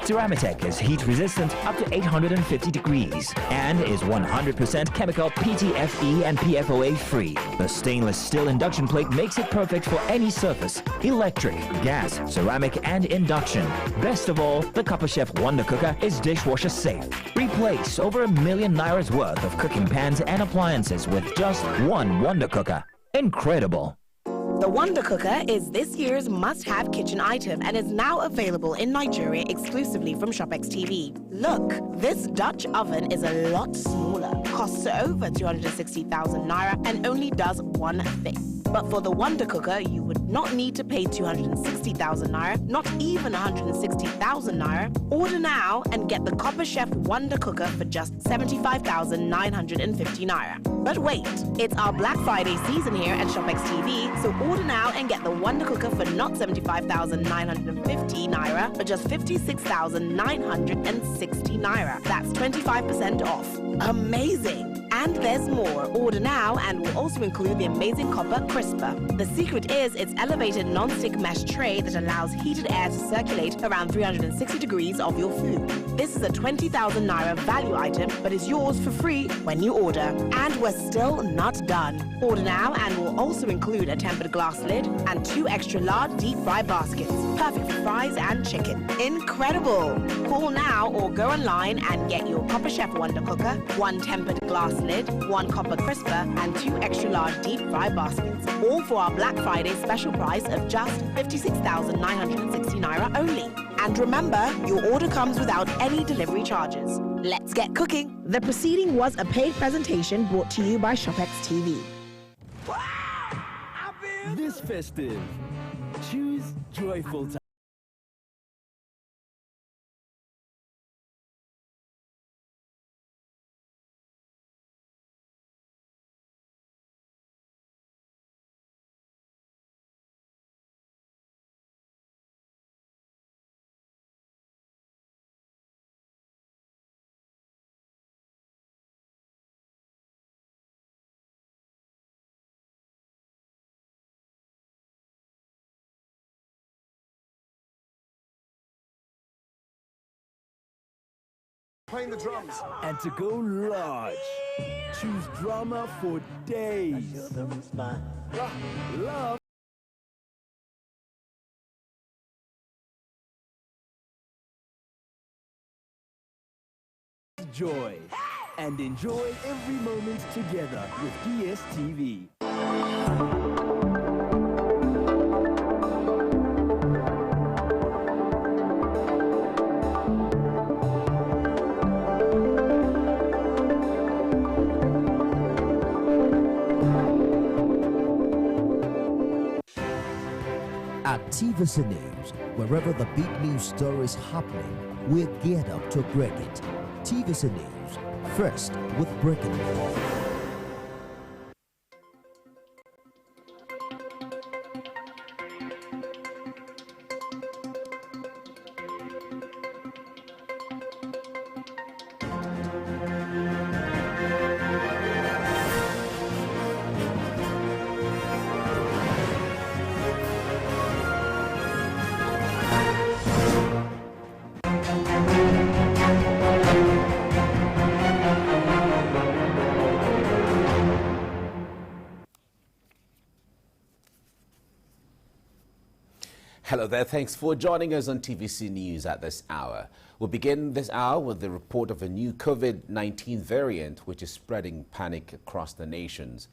Ceramitech is heat resistant up to 850 degrees and is 100% chemical PTFE and PFOA free. The stainless steel induction plate makes it perfect for any surface: electric, gas, ceramic, and induction. Best of all, the Copper Chef Wonder Cooker is dishwasher safe. Replace over ₦1 million worth of cooking pans and appliances with just one Wonder Cooker. Incredible!
The Wonder Cooker is this year's must-have kitchen item and is now available in Nigeria exclusively from ShopX TV. Look, this Dutch oven is a lot smaller, costs over 260,000 naira and only does one thing. But for the Wonder Cooker, you would not need to pay 260,000 naira, not even 160,000 naira. Order now and get the Copper Chef Wonder Cooker for just 75,950 naira. But wait, it's our Black Friday season here at ShopX TV, so order now and get the Wonder Cooker for not 75,950 naira, but just 56,960 naira. That's 25% off. Amazing! And there's more. Order now and will also include the amazing copper crisper. The secret is its elevated non-stick mesh tray that allows heated air to circulate around 360 degrees of your food. This is a 20,000 naira value item, but is yours for free when you order. And we're still not done. Order now and will also include a tempered glass lid and 2 extra large deep fry baskets, perfect for fries and chicken. Incredible! Call now or go online and get your Copper Chef Wonder Cooker, 1 tempered glass lid, 1 copper crisper, and 2 extra large deep fry baskets. All for our Black Friday special price of just 56,960 naira only. And remember, your order comes without any delivery charges. Let's get cooking. The proceeding was a paid presentation brought to you by ShopX TV.
This festive, choose joyful time.
Playing the drums.
And to go large, choose drama for days. Love. Joy. And enjoy every moment together with DSTV.
At TVC News, wherever the big news story is happening, we're geared up to break it. TVC News, first with breaking news.
Hello there, thanks for joining us on TVC News at this hour. We'll begin this hour with the report of a new COVID-19 variant which is spreading panic across the nations.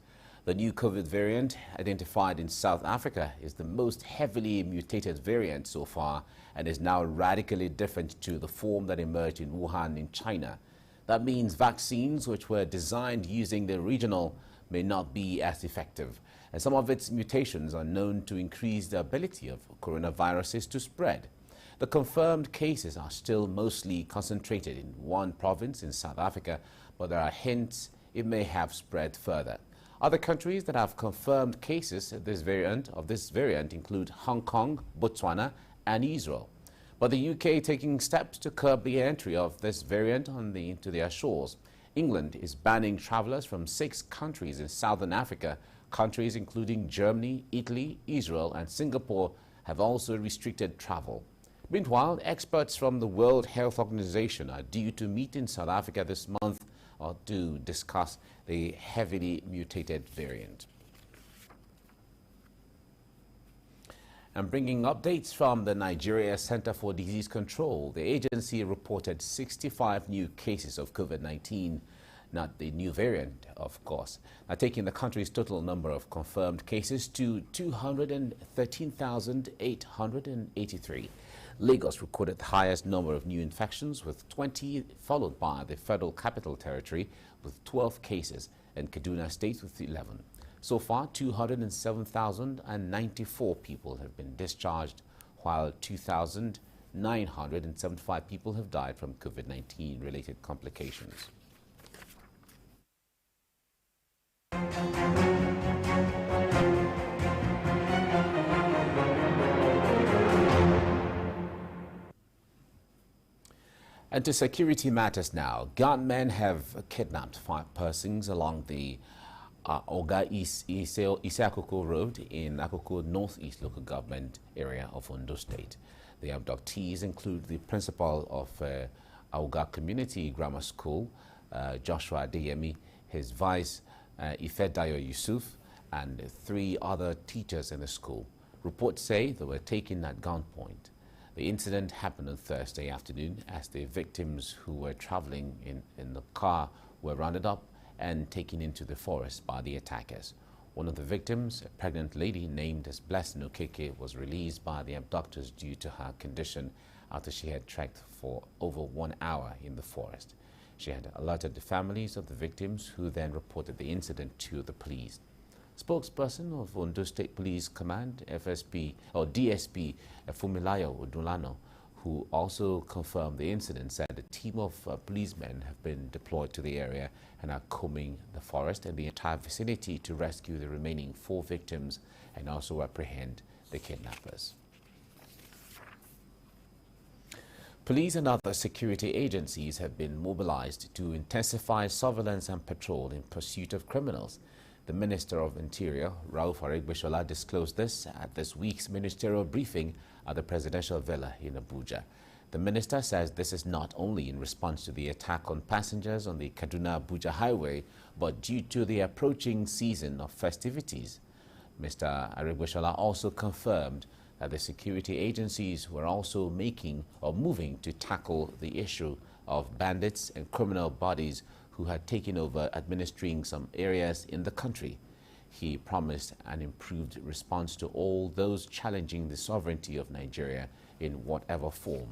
The new COVID variant identified in South Africa is the most heavily mutated variant so far and is now radically different to the form that emerged in Wuhan in China. That means vaccines which were designed using the original may not be as effective. And some of its mutations are known to increase the ability of coronaviruses to spread. The confirmed cases are still mostly concentrated in one province in South Africa, but there are hints it may have spread further. Other countries that have confirmed cases of this variant include Hong Kong, Botswana, and Israel. But the UK taking steps to curb the entry of this variant into their shores. England is banning travelers from 6 countries in southern Africa. Countries including Germany, Italy, Israel, and Singapore have also restricted travel. Meanwhile, experts from the World Health Organization are due to meet in South Africa this month to discuss the heavily mutated variant. And bringing updates from the Nigeria Center for Disease Control, the agency reported 65 new cases of COVID-19. Not the new variant, of course, now taking the country's total number of confirmed cases to 213,883. Lagos recorded the highest number of new infections with 20, followed by the Federal Capital Territory with 12 cases and Kaduna State with 11. So far, 207,094 people have been discharged, while 2,975 people have died from COVID-19 related complications. And to security matters now, gunmen have kidnapped 5 persons along the Oga Isiakoko Road in Akoko Northeast local government area of Ondo State. The abductees include the principal of Oga Community Grammar School, Joshua Adeyemi, his vice, Ifedayo Yusuf, and 3 other teachers in the school. Reports say they were taken at gunpoint. The incident happened on Thursday afternoon as the victims who were traveling in the car were rounded up and taken into the forest by the attackers. One of the victims, a pregnant lady named as Blessing Okeke, was released by the abductors due to her condition after she had trekked for over 1 hour in the forest. She had alerted the families of the victims, who then reported the incident to the police. Spokesperson of Ondo State Police Command, DSP Fumilayo Odulano, who also confirmed the incident, said a team of policemen have been deployed to the area and are combing the forest and the entire vicinity to rescue the remaining 4 victims and also apprehend the kidnappers. Police and other security agencies have been mobilized to intensify surveillance and patrol in pursuit of criminals. The Minister of Interior, Rauf Aregbesola, disclosed this at this week's ministerial briefing at the Presidential Villa in Abuja. The
The minister says this is not only in response to the attack on passengers on the Kaduna-Abuja highway, but due to the approaching season of festivities. Mr. Aregbesola also confirmed that the security agencies were also moving to tackle the issue of bandits and criminal bodies who had taken over administering some areas in the country. He promised an improved response to all those challenging the sovereignty of Nigeria in whatever form.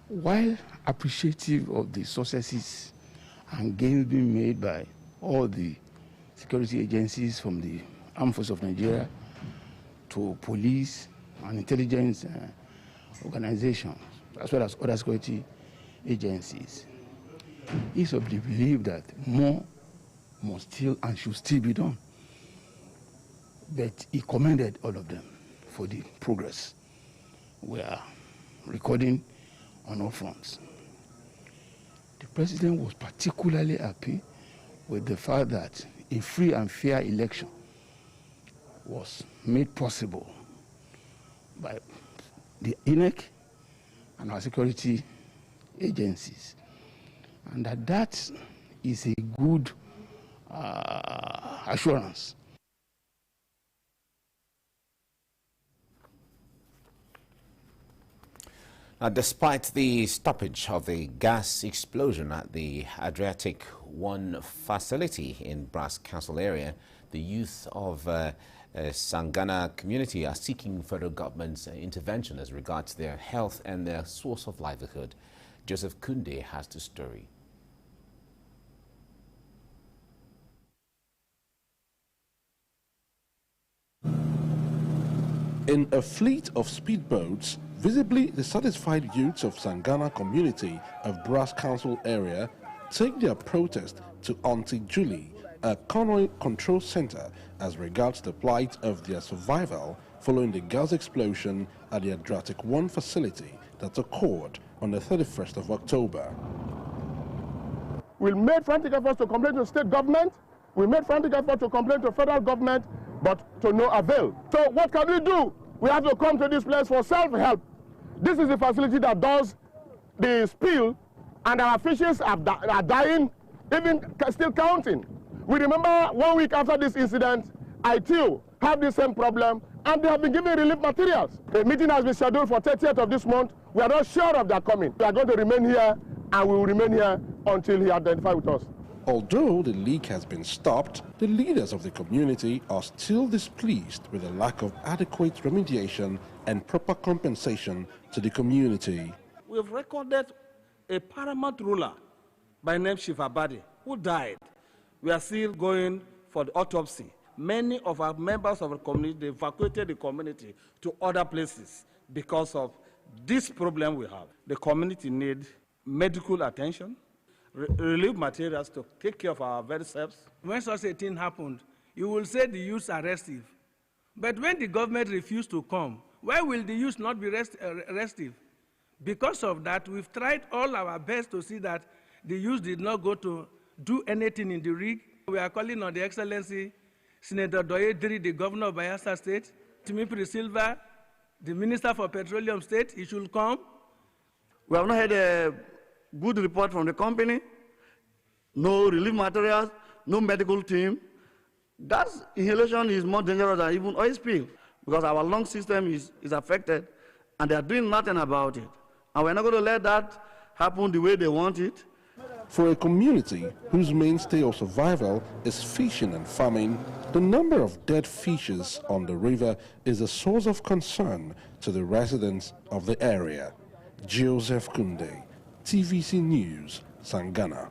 While appreciative of the successes and gains being made by all the security agencies from the Armed Forces of Nigeria to police and intelligence organizations, as well as other security agencies, it's of the belief that more must still and should still be done. But he commended all of them for the progress we are recording on all fronts. The president was particularly happy with the fact that a free and fair election was made possible by the INEC and our security agencies, and that is a good assurance.
Now, despite the stoppage of the gas explosion at the Adriatic 1 facility in Brass Council area, the youth of Sangana community are seeking federal government's intervention as regards their health and their source of livelihood. Joseph Kunde has the story.
In a fleet of speedboats, visibly the satisfied youths of Sangana community of Brass Council area take their protest to Auntie Julie, a convoy control center, as regards the plight of their survival following the gas explosion at the Adriatic 1 facility that occurred on the 31st of October.
We made frantic efforts to complain to the state government. We made frantic efforts to complain to the federal government, but to no avail. So what can we do? We have to come to this place for self-help. This is the facility that does the spill, and our fishes are dying, even still counting. We remember 1 week after this incident, I too have the same problem, and they have been given relief materials. A meeting has been scheduled for 30th of this month. We are not sure of their coming. We are going to remain here, and we will remain here until he identifies with us.
Although the leak has been stopped, the leaders of the community are still displeased with the lack of adequate remediation and proper compensation to the community.
We have recorded a paramount ruler by name Shivabadi who died. We are still going for the autopsy. Many of our members of the community evacuated the community to other places because of this problem we have. The community needs medical attention, relief materials to take care of our very selves.
When such a thing happened, you will say the youths are restive. But when the government refused to come, why will the youths not be restive? Because of that, we've tried all our best to see that the youths did not go to do anything in the rig. We are calling on the Excellency Senator Doyedri, the governor of Bayelsa State, Timipri Silva, the Minister for Petroleum State, he should come.
We have not had a good report from the company, no relief materials, no medical team. That inhalation is more dangerous than even oil spill because our lung system is affected and they are doing nothing about it. And we're not going to let that happen the way they want it.
For a community whose mainstay of survival is fishing and farming, the number of dead fishes on the river is a source of concern to the residents of the area. Joseph Kunde, TVC News, Sangana.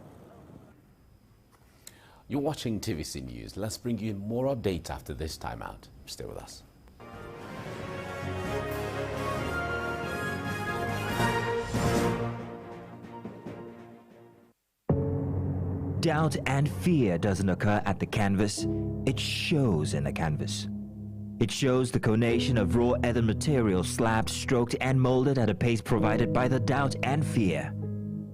You're watching TVC News. Let's bring you more updates after this time out. Stay with us.
Doubt and fear doesn't occur at the canvas, it shows in the canvas. It shows the conation of raw earthen material slabbed, stroked and molded at a pace provided by the doubt and fear.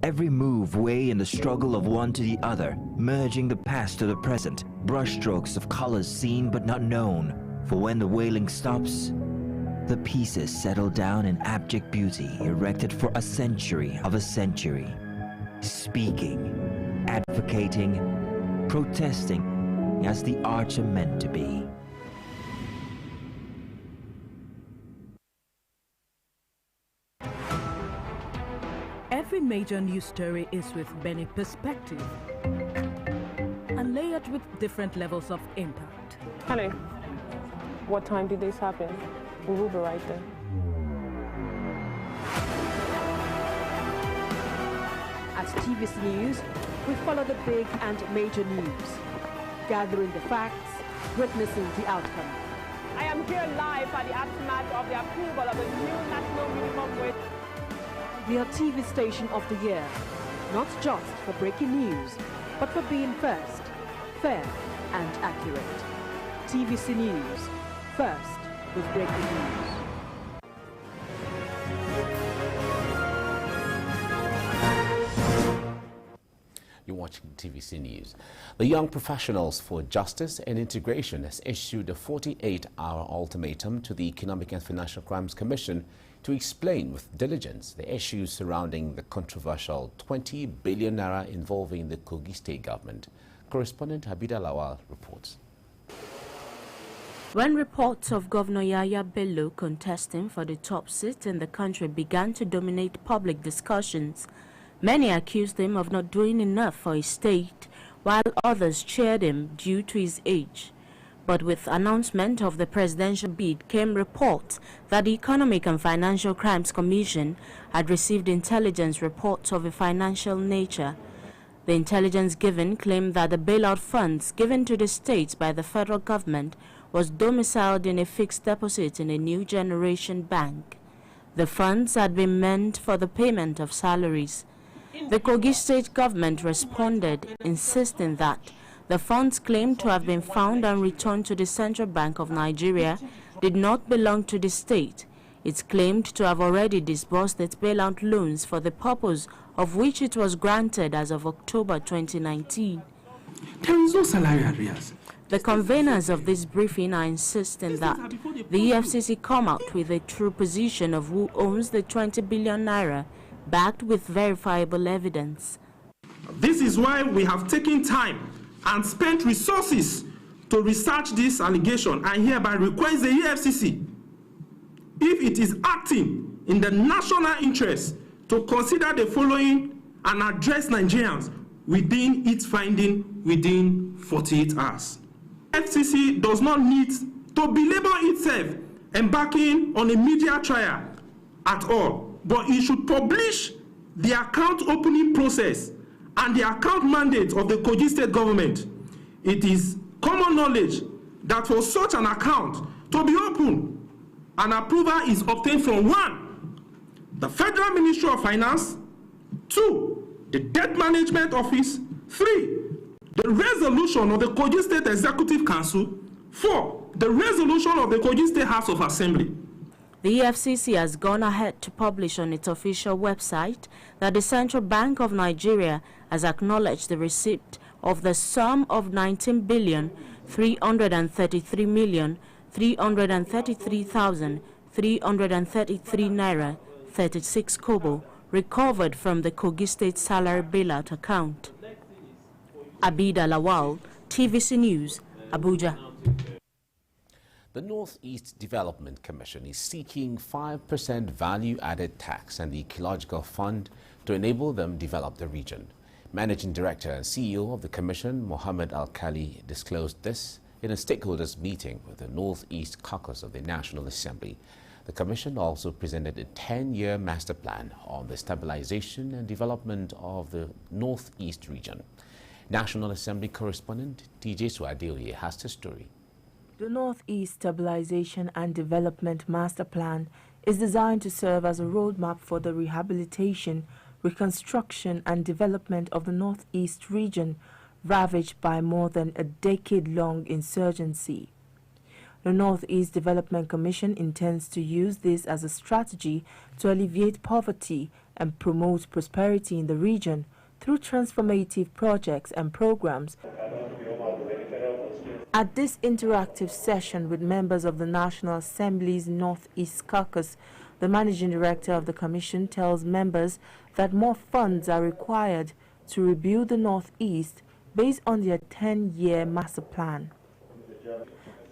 Every move way in the struggle of one to the other, merging the past to the present, brushstrokes of colors seen but not known. For when the wailing stops, The pieces settle down in abject beauty erected for a century of a century. Speaking, advocating, protesting as the arts are meant to be.
Every major news story is with many perspectives and layered with different levels of impact.
Hello. What time did this happen? We will be right there.
At TVC News, we follow the big and major news, gathering the facts, witnessing the outcome.
I am here live at the aftermath of the approval of the new national minimum wage.
We are TV Station of the Year, not just for breaking news, but for being first, fair and accurate. TVC News, first with breaking news.
You're watching TVC News. The Young Professionals for Justice and Integration has issued a 48-hour ultimatum to the Economic and Financial Crimes Commission to explain with diligence the issues surrounding the controversial 20 billion naira involving the Kogi State government. Correspondent Habida Lawal reports.
When reports of Governor Yahya Bello contesting for the top seat in the country began to dominate public discussions, many accused him of not doing enough for his state, while others cheered him due to his age. But with announcement of the presidential bid came reports that the Economic and Financial Crimes Commission had received intelligence reports of a financial nature. The intelligence given claimed that the bailout funds given to the states by the federal government was domiciled in a fixed deposit in a new generation bank. The funds had been meant for the payment of salaries. The Kogi State government responded, insisting that the funds claimed to have been found and returned to the Central Bank of Nigeria did not belong to the state. It claimed to have already disbursed its bailout loans for the purpose of which it was granted as of October 2019.
There is no salary arrears.
The conveners of this briefing are insisting that the EFCC come out with a true position of who owns the 20 billion naira, backed with verifiable evidence.
This is why we have taken time and spent resources to research this allegation and hereby request the EFCC, if it is acting in the national interest, to consider the following and address Nigerians within its finding within 48 hours. FCC does not need to belabor itself embarking on a media trial at all, but it should publish the account opening process and the account mandate of the Kogi State government. It is common knowledge that for such an account to be opened, an approval is obtained from 1, the Federal Ministry of Finance, 2, the Debt Management Office, 3, the resolution of the Kogi State Executive Council, 4, the resolution of the Kogi State House of Assembly.
The EFCC has gone ahead to publish on its official website that the Central Bank of Nigeria has acknowledged the receipt of the sum of 19,333,333,333 naira 36 kobo recovered from the Kogi State salary bailout account. Abida Lawal, TVC News, Abuja.
The Northeast Development Commission is seeking 5% value-added tax and the Ecological Fund to enable them develop the region. Managing Director and CEO of the Commission, Mohammed Al-Khali, disclosed this in a stakeholders meeting with the Northeast Caucus of the National Assembly. The Commission also presented a 10-year master plan on the stabilization and development of the Northeast region. National Assembly correspondent TJ Suadeoye has the story.
The Northeast Stabilization and Development Master Plan is designed to serve as a roadmap for the rehabilitation, reconstruction and development of the Northeast region, ravaged by more than a decade-long insurgency. The Northeast Development Commission intends to use this as a strategy to alleviate poverty and promote prosperity in the region through transformative projects and programs. At this interactive session with members of the National Assembly's Northeast Caucus, the managing director of the commission tells members that more funds are required to rebuild the Northeast based on their 10-year master plan.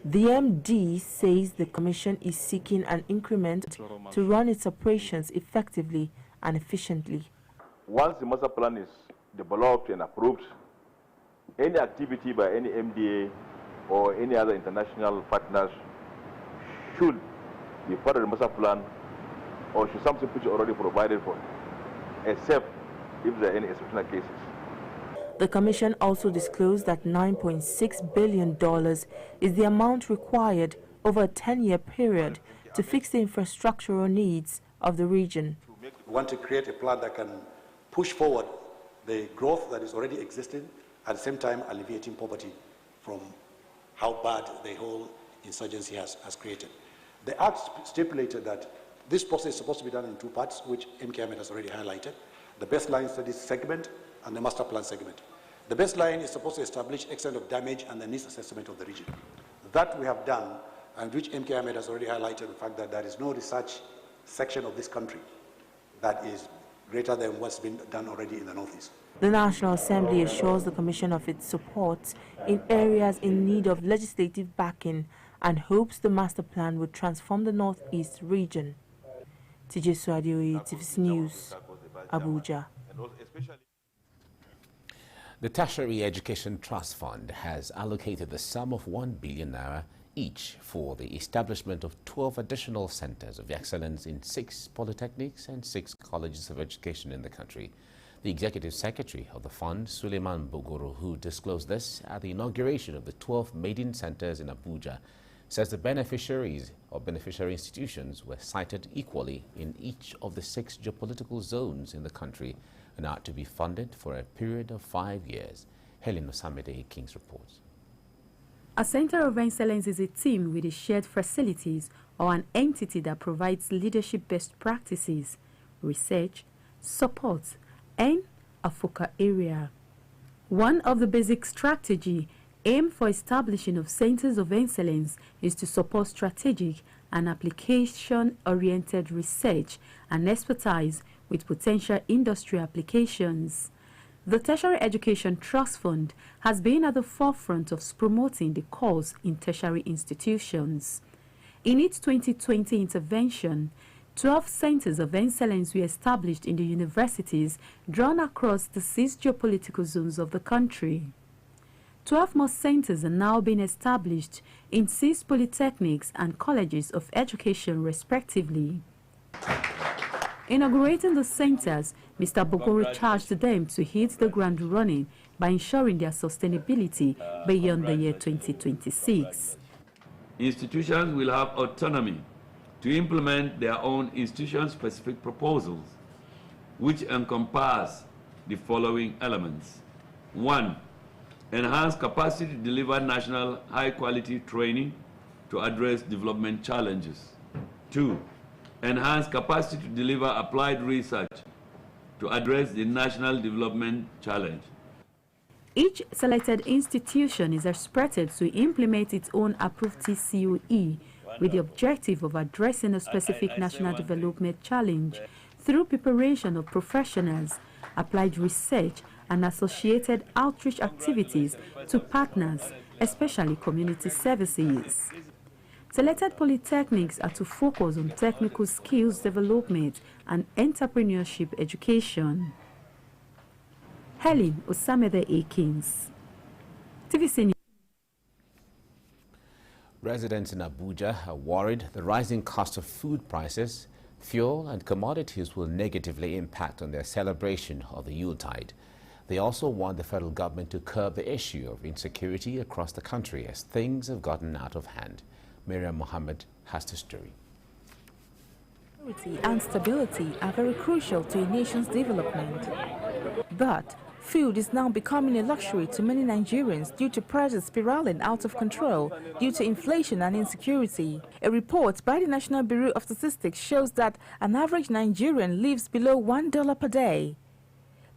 The MD says the commission is seeking an increment to run its operations effectively and efficiently.
Once the master plan is developed and approved, any activity by any MDA or any other international partners should be part of the master plan, or should something which is already provided for, except if there are any exceptional cases.
The commission also disclosed that $9.6 billion is the amount required over a 10-year period to fix the infrastructural needs of the region.
We want to create a plan that can push forward the growth that is already existing, at the same time alleviating poverty from how bad the whole insurgency has created. The Act stipulated that this process is supposed to be done in two parts, which MKM has already highlighted: the baseline studies segment and the master plan segment. The baseline is supposed to establish extent of damage and the needs assessment of the region. That we have done, and which MKM has already highlighted the fact that there is no research section of this country that is greater than what's been done already in the Northeast.
The National Assembly assures the Commission of its support in areas in need of legislative backing and hopes the master plan will transform the Northeast region. TJ Suadioye, TVC News, Abuja.
The Tertiary Education Trust Fund has allocated the sum of 1 billion naira each for the establishment of 12 additional centers of excellence in 6 polytechnics and 6 colleges of education in the country. The Executive Secretary of the fund, Suleiman Bogoro, who disclosed this at the inauguration of the 12 maiden centers in Abuja, says the beneficiaries or beneficiary institutions were cited equally in each of the 6 geopolitical zones in the country and are to be funded for a period of 5 years. Helen Osamide King's reports.
A center of excellence is a team with shared facilities or an entity that provides leadership best practices, research, support, and a focal area. One of the basic strategy aimed for establishing of centers of excellence is to support strategic and application-oriented research and expertise with potential industry applications. The Tertiary Education Trust Fund has been at the forefront of promoting the cause in tertiary institutions. In its 2020 intervention, 12 centers of excellence were established in the universities drawn across the 6 geopolitical zones of the country. 12 more centers are now being established in 6 polytechnics and colleges of education respectively. Inaugurating the centers, Mr. Bogoro charged them to hit the ground running by ensuring their sustainability beyond the year 2026.
Institutions will have autonomy to implement their own institution-specific proposals, which encompass the following elements. 1. Enhance capacity to deliver national high-quality training to address development challenges. 2. Enhance capacity to deliver applied research to address the national development challenge.
Each selected institution is expected to implement its own approved TCOE with the objective of addressing a specific national development challenge through preparation of professionals, applied research, and associated outreach activities to partners, especially community services. Selected polytechnics are to focus on technical skills development and entrepreneurship education. Helen Osamede Akins, TVC News.
Residents in Abuja are worried the rising cost of food prices, fuel and commodities will negatively impact on their celebration of the Yuletide. They also want the federal government to curb the issue of insecurity across the country as things have gotten out of hand. Miriam Mohammed has the story.
Security and stability are very crucial to a nation's development. But food is now becoming a luxury to many Nigerians due to prices spiraling out of control due to inflation and insecurity. A report by the National Bureau of Statistics shows that an average Nigerian lives below $1 per day.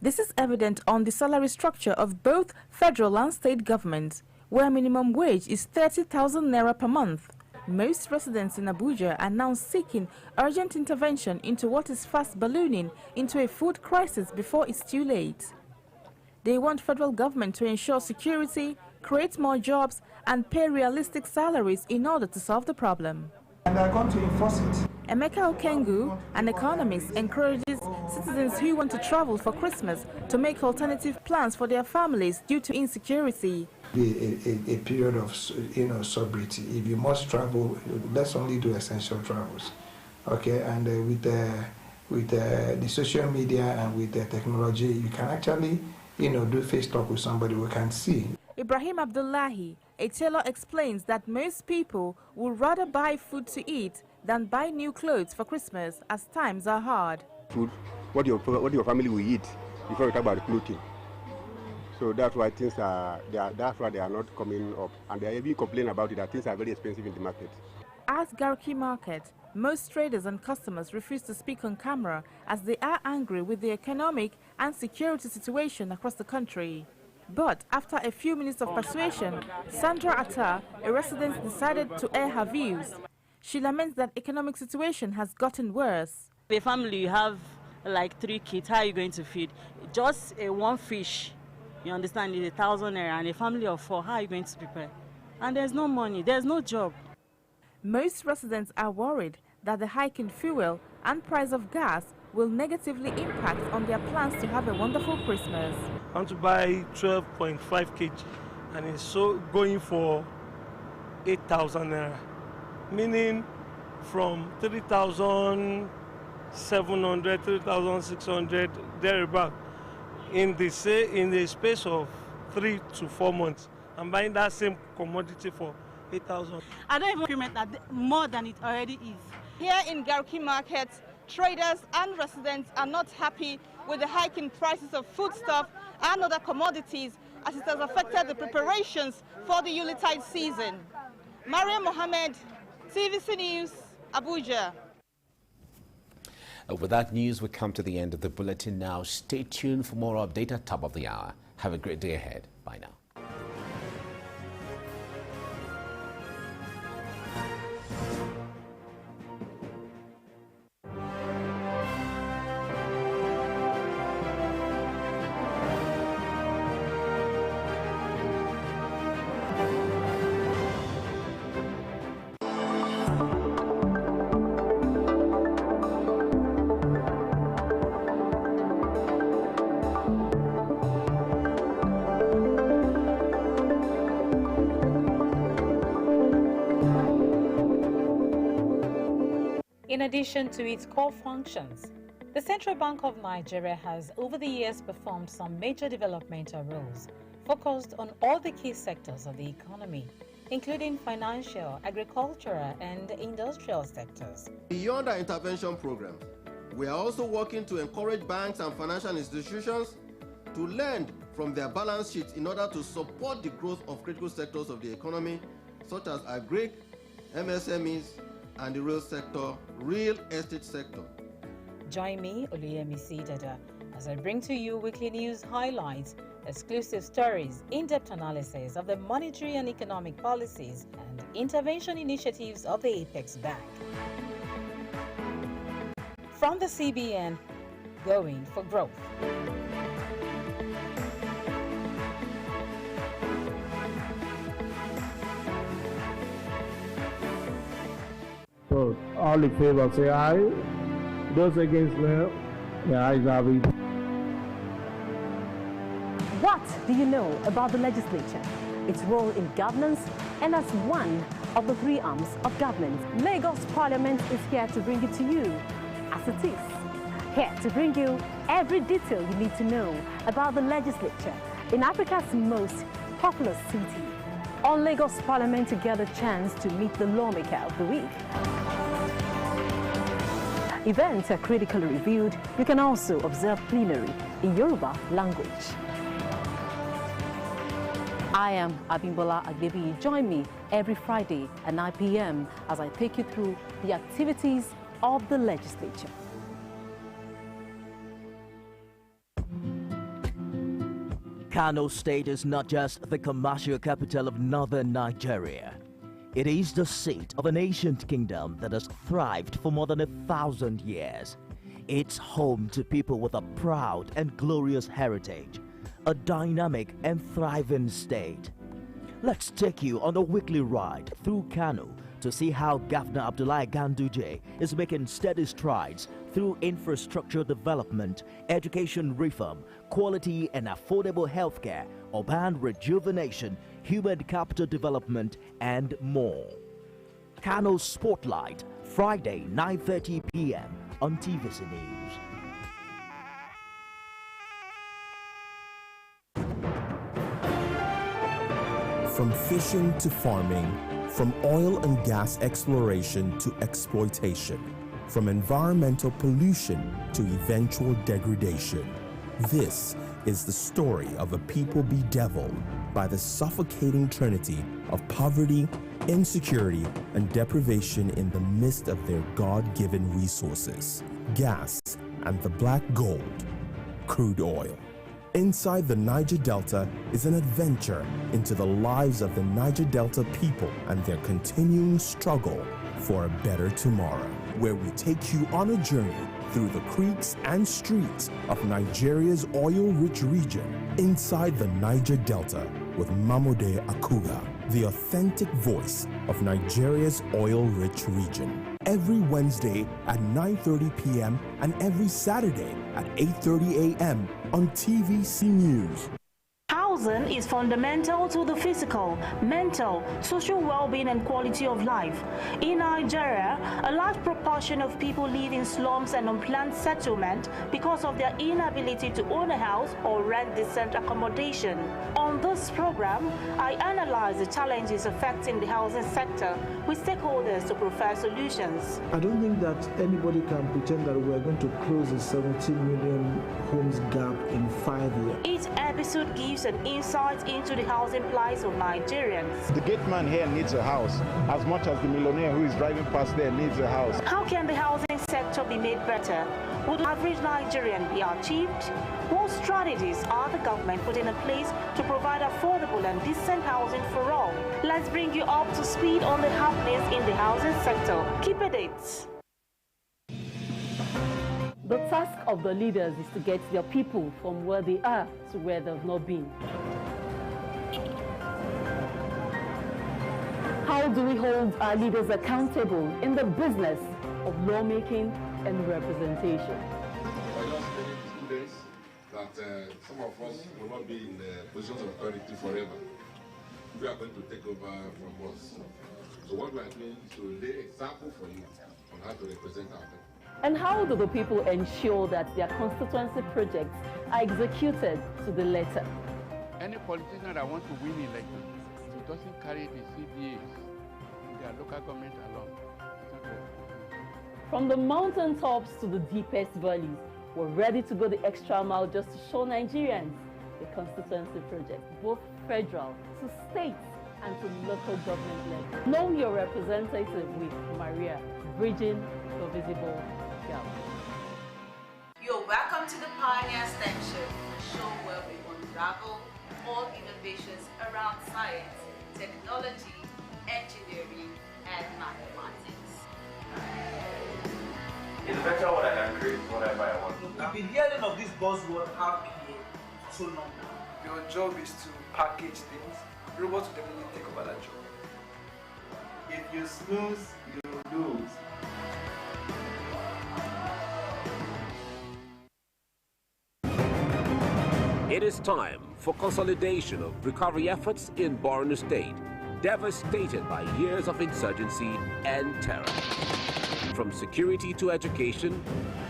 This is evident on the salary structure of both federal and state governments, where minimum wage is 30,000 naira per month. Most residents in Abuja are now seeking urgent intervention into what is fast ballooning into a food crisis before it's too late. They want federal government to ensure security, create more jobs, and pay realistic salaries in order to solve the problem.
And they're going to enforce it.
Emeka Okengu, an economist, encourages citizens who want to travel for Christmas to make alternative plans for their families due to insecurity.
Be a period of sobriety. If you must travel, let's only do essential travels. Okay, and with the social media and with the technology, you can actually do face talk with somebody we can see.
Ibrahim Abdullahi, a tailor, explains that most people would rather buy food to eat than buy new clothes for Christmas as times are hard.
Food, what your family will eat before we talk about clothing. So that's why things that's why they are not coming up, and they are even complaining about it that things are very expensive in the market.
At Garki Market, most traders and customers refuse to speak on camera as they are angry with the economic and security situation across the country. But after a few minutes of persuasion, Sandra Atta, a resident, decided to air her views. She laments that economic situation has gotten worse.
The family, you have like 3 kids, how are you going to feed? Just one fish, you understand, is 1,000 naira, and a family of 4, how are you going to prepare? And there's no money, there's no job.
Most residents are worried that the hike in fuel and price of gas will negatively impact on their plans to have a wonderful Christmas.
I want to buy 12.5 kg and it's so going for 8,000 naira, meaning from 3,700, 3,600 thereabout in the space of 3 to 4 months. I'm buying that same commodity for 8,000.
I don't even agree that more than it already is. Here in Garki Market, traders and residents are not happy with the hike in prices of foodstuff and other commodities as it has affected the preparations for the Yuletide season. Maria Mohammed, TVC News, Abuja.
With that news, we come to the end of the bulletin now. Stay tuned for more update at top of the hour. Have a great day ahead. Bye now.
In addition to its core functions, the Central Bank of Nigeria has over the years performed some major developmental roles focused on all the key sectors of the economy, including financial, agricultural, and industrial sectors.
Beyond our intervention program, we are also working to encourage banks and financial institutions to lend from their balance sheets in order to support the growth of critical sectors of the economy, such as agri, MSMEs, and the real estate sector.
Join me, Oluyemisi Dada, as I bring to you weekly news highlights, exclusive stories, in-depth analysis of the monetary and economic policies and intervention initiatives of the Apex Bank. From the CBN, going for growth.
So, all in favor say aye. Those against no, the ayes have it.
What do you know about the legislature, its role in governance, and as one of the 3 arms of government? Lagos Parliament is here to bring it to you, as it is. Here to bring you every detail you need to know about the legislature in Africa's most populous city. On Lagos Parliament, you get a chance to meet the lawmaker of the week. Events are critically reviewed. You can also observe plenary in Yoruba language. I am Abimbola Agbebi. Join me every Friday at 9 p.m. as I take you through the activities of the legislature.
Kano State is not just the commercial capital of northern Nigeria. It is the seat of an ancient kingdom that has thrived for more than 1,000 years. It's home to people with a proud and glorious heritage, a dynamic and thriving state. Let's take you on a weekly ride through Kano to see how Governor Abdullahi Ganduje is making steady strides through infrastructure development, education reform, quality and affordable healthcare, urban rejuvenation, human capital development, and more. Kano Spotlight, Friday, 9:30 p.m. on TVC News.
From fishing to farming, from oil and gas exploration to exploitation, from environmental pollution to eventual degradation. This is the story of a people bedeviled by the suffocating trinity of poverty, insecurity, and deprivation in the midst of their God-given resources, gas and the black gold, crude oil. Inside the Niger Delta is an adventure into the lives of the Niger Delta people and their continuing struggle for a better tomorrow, where we take you on a journey through the creeks and streets of Nigeria's oil-rich region inside the Niger Delta with Mamode Akuga, the authentic voice of Nigeria's oil-rich region. Every Wednesday at 9:30 p.m. and every Saturday at 8:30 a.m. on TVC News.
Housing is fundamental to the physical, mental, social well-being and quality of life. In Nigeria, a large proportion of people live in slums and unplanned settlement because of their inability to own a house or rent decent accommodation. On this program, I analyze the challenges affecting the housing sector with stakeholders to provide solutions.
I don't think that anybody can pretend that we're going to close the 17 million homes gap in 5 years.
Each episode gives an insight into the housing plight of Nigerians.
The gate man here needs a house as much as the millionaire who is driving past there needs a house.
How can the housing sector be made better? Would the average Nigerian be achieved? What strategies are the government putting in place to provide affordable and decent housing for all? Let's bring you up to speed on the happenings in the housing sector. Keep it.
The task of the leaders is to get their people from where they are to where they've not been. How do we hold our leaders accountable in the business of lawmaking and representation?
I just telling students that some of us will not be in the positions of authority forever. We are going to take over from us. So what we are doing is to lay an example for you on how to represent our people.
And how do the people ensure that their constituency projects are executed to the letter?
Any politician that wants to win election, he doesn't carry the CDAs in their local government alone.
From the mountaintops to the deepest valleys, we're ready to go the extra mile just to show Nigerians the constituency project, both federal to state and to local government level. Know your representative with Maria, bridging the visible gap.
You're welcome to the Pioneer STEM Show, a show where we unravel all innovations around science, technology, engineering, and mathematics.
It's better when I can create whatever I want.
I've been hearing of this buzzword RPA for so long.
Your job is to package things. Robots will definitely take over that job.
If you snooze, you lose.
It is time for consolidation of recovery efforts in Borno State, devastated by years of insurgency and terror. From security to education,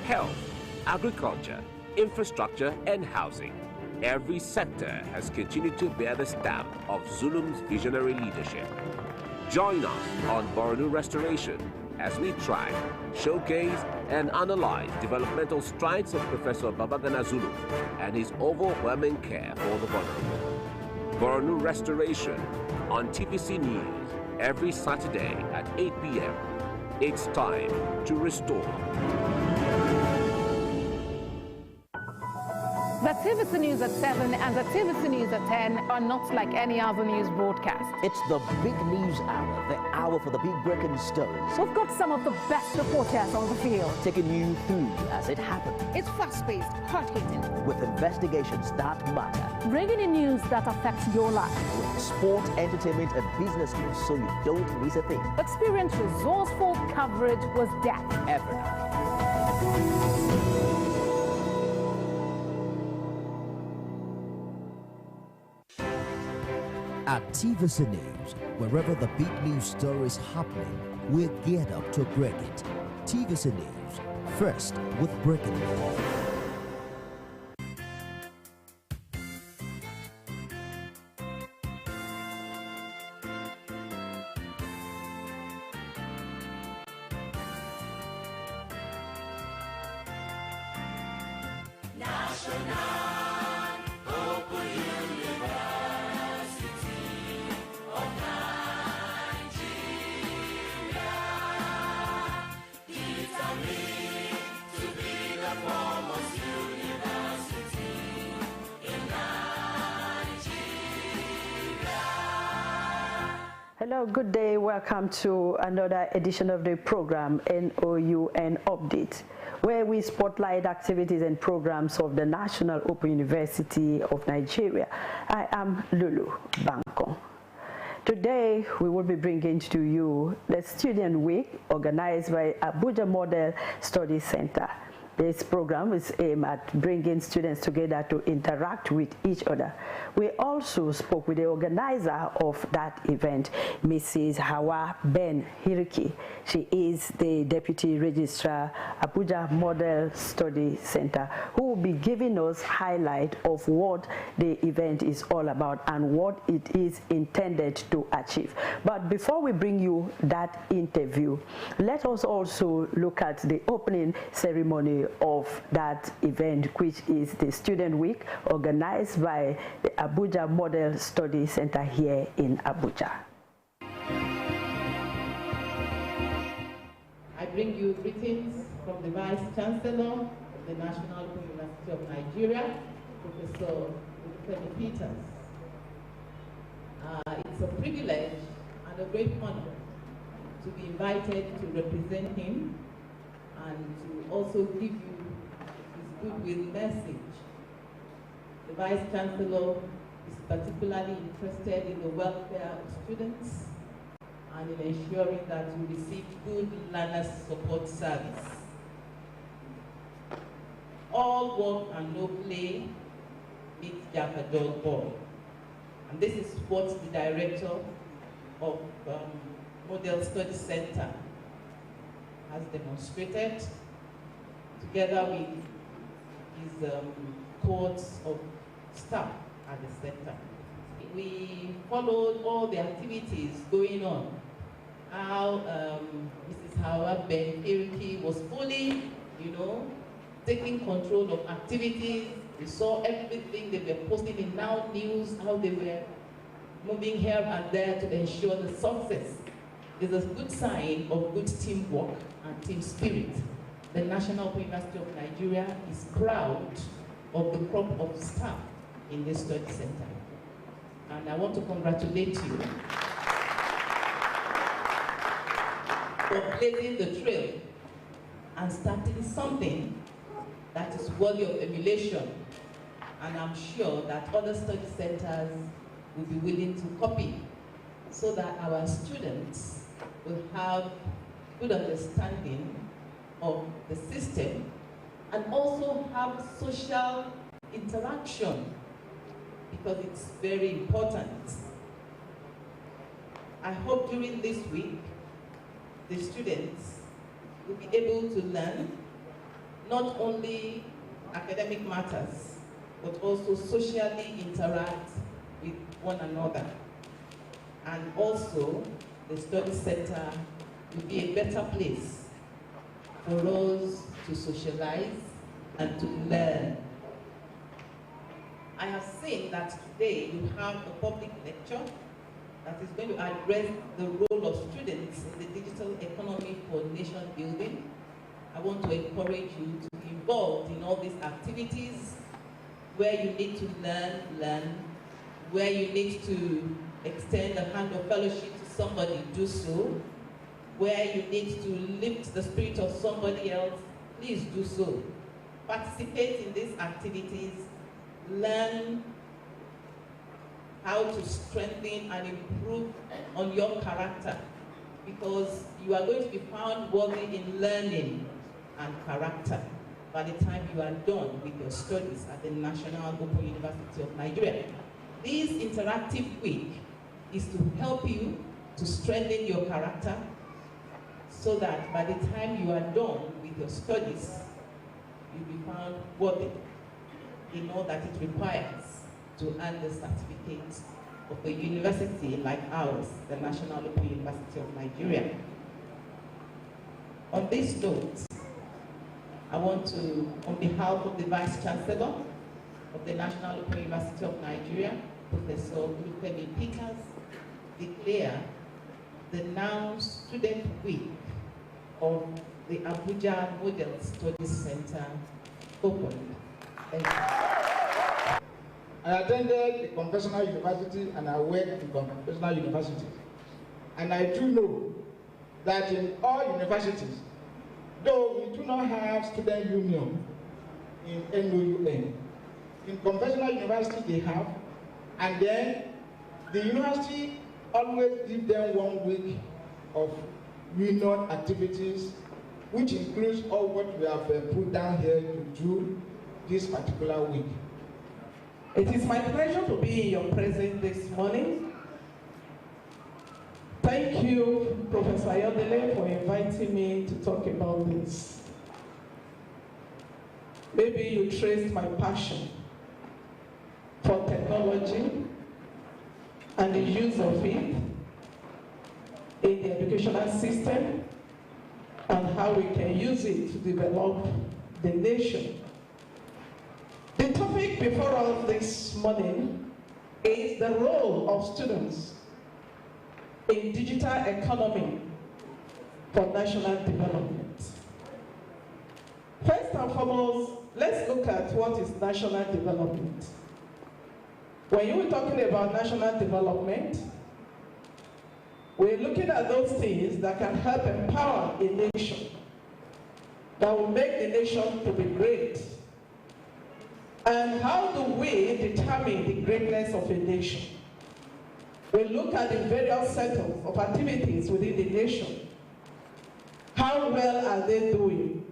health, agriculture, infrastructure, and housing, every sector has continued to bear the stamp of Zulum's visionary leadership. Join us on Borno Restoration as we track, showcase, and analyze developmental strides of Professor Babagana Zulum and his overwhelming care for the vulnerable. Borno Restoration on TVC News every Saturday at 8 p.m. It's time to restore.
The TVC News at 7 and the TVC News at 10 are not like any other news broadcast.
It's the big news hour, the hour for the big breaking stories.
We've got some of the best reporters on the field,
taking you through as it happens.
It's fast-paced, hard-hitting,
with investigations that matter.
Bringing in news that affects your life.
With sport, entertainment, and business news, so you don't miss a thing.
Experience resourceful coverage with depth.
Every At TVC News, wherever the big news story is happening, we're geared up to break it. TVC News, first with breaking news.
Hello, good day. Welcome to another edition of the program NOUN Update, where we spotlight activities and programs of the National Open University of Nigeria. I am Lulu Banko. Today, we will be bringing to you the Student Week organized by Abuja Model Study Center. This program is aimed at bringing students together to interact with each other. We also spoke with the organizer of that event, Mrs. Hawa Ben Hiriki. She is the Deputy Registrar, Abuja Model Study Center, who will be giving us highlight of what the event is all about and what it is intended to achieve. But before we bring you that interview, let us also look at the opening ceremony of that event, which is the Student Week organized by the Abuja Model Study Center here in Abuja.
I bring you greetings from the Vice Chancellor of the National Open University of Nigeria, Professor Femi Peters. It's a privilege and a great honor to be invited to represent him and to also give you his goodwill message. The Vice Chancellor is particularly interested in the welfare of students and in ensuring that we receive good learner support service. All work and no play meets Jack a dull boy. And this is what the director of Model Study Center has demonstrated, together with his cohorts of staff at the center. We followed all the activities going on, how Mrs. Hawa Ben Hiriki was fully, taking control of activities. We saw everything they were posting in Now News, how they were moving here and there to ensure the success. It's a good sign of good teamwork and team spirit. The National Open University of Nigeria is proud of the crop of staff in this study center. And I want to congratulate you for blazing the trail and starting something that is worthy of emulation. And I'm sure that other study centers will be willing to copy so that our students will have good understanding of the system and also have social interaction, because it's very important. I hope during this week, the students will be able to learn not only academic matters, but also socially interact with one another. And also, the study center will be a better place for us to socialize and to learn. I have seen that today you have a public lecture that is going to address the role of students in the digital economy for nation building. I want to encourage you to be involved in all these activities where you need to learn, where you need to extend the hand of fellowship to somebody, do so. Where you need to lift the spirit of somebody else, please do so. Participate in these activities, learn how to strengthen and improve on your character, because you are going to be found worthy in learning and character by the time you are done with your studies at the National Open University of Nigeria. This interactive week is to help you to strengthen your character so that by the time you are done with your studies, you'll be found worthy in all that it requires to earn the certificate of a university like ours, the National Open University of Nigeria. On this note, I want to, on behalf of the Vice Chancellor of the National Open University of Nigeria, Professor Olufemi Peters, declare the now Student Week of the Abuja Model Studies Center open. Thank you.
I attended the Conventional University and I worked in Conventional University. And I do know that in all universities, though we do not have student union in NOUN, in Conventional University they have, and then the university always give them 1 week of union activities, which includes all what we have put down here to do this particular week.
It is my pleasure to be in your presence this morning. Thank you, Professor Ayodele, for inviting me to talk about this. Maybe you traced my passion for technology and the use of it in the educational system and how we can use it to develop the nation. The topic before us this morning is the role of students in digital economy for national development. First and foremost, let's look at what is national development. When you were talking about national development, we're looking at those things that can help empower a nation, that will make the nation to be great. And how do we determine the greatness of a nation? We look at the various sectors of activities within the nation. How well are they doing?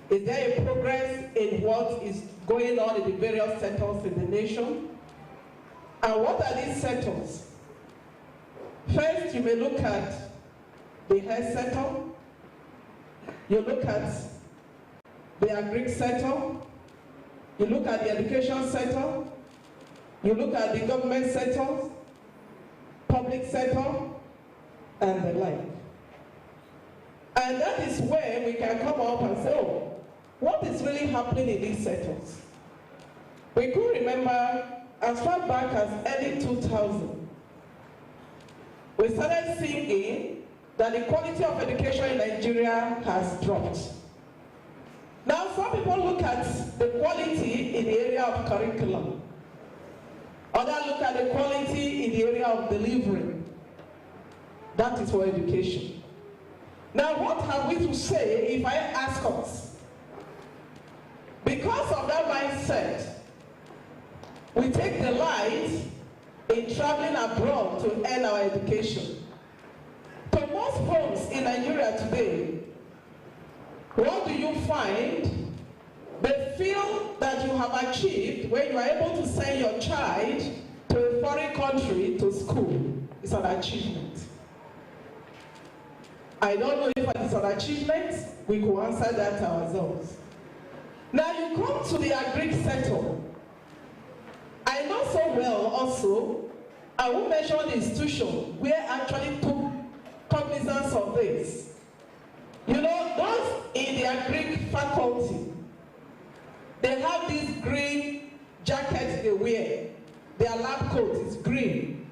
Is there a progress in what is going on in the various sectors in the nation? And what are these sectors? First, you may look at the health sector, you look at the agri sector, you look at the education sector, you look at the government sector, public sector, and the like. And that is where we can come up and say, oh, what is really happening in these sectors? We could remember as far back as early 2000, we started seeing that the quality of education in Nigeria has dropped. Now, some people look at the quality in the area of curriculum. Others look at the quality in the area of delivery. That is for education. Now, what have we to say if I ask us? Because of that mindset, we take delight in traveling abroad to earn our education. To most homes in Nigeria today, what do you find? They feel that you have achieved when you are able to send your child to a foreign country to school. It's an achievement. I don't know if it is an achievement. We could answer that ourselves. Now you come to the agri sector. I know so well also, I will mention the institution where I actually took cognizance of this. You know, those in the agri faculty, they have these green jackets they wear. Their lab coat is green.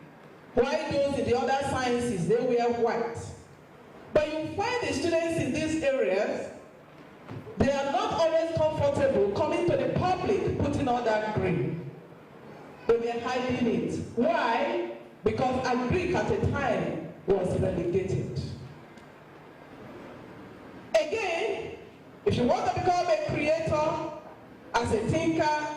While those in the other sciences, they wear white. But you find the students in these areas, they are not always comfortable coming to the public putting on that were hiding it. Why? Because Agric at the time was relegated. Again, if you want to become a creator as a thinker,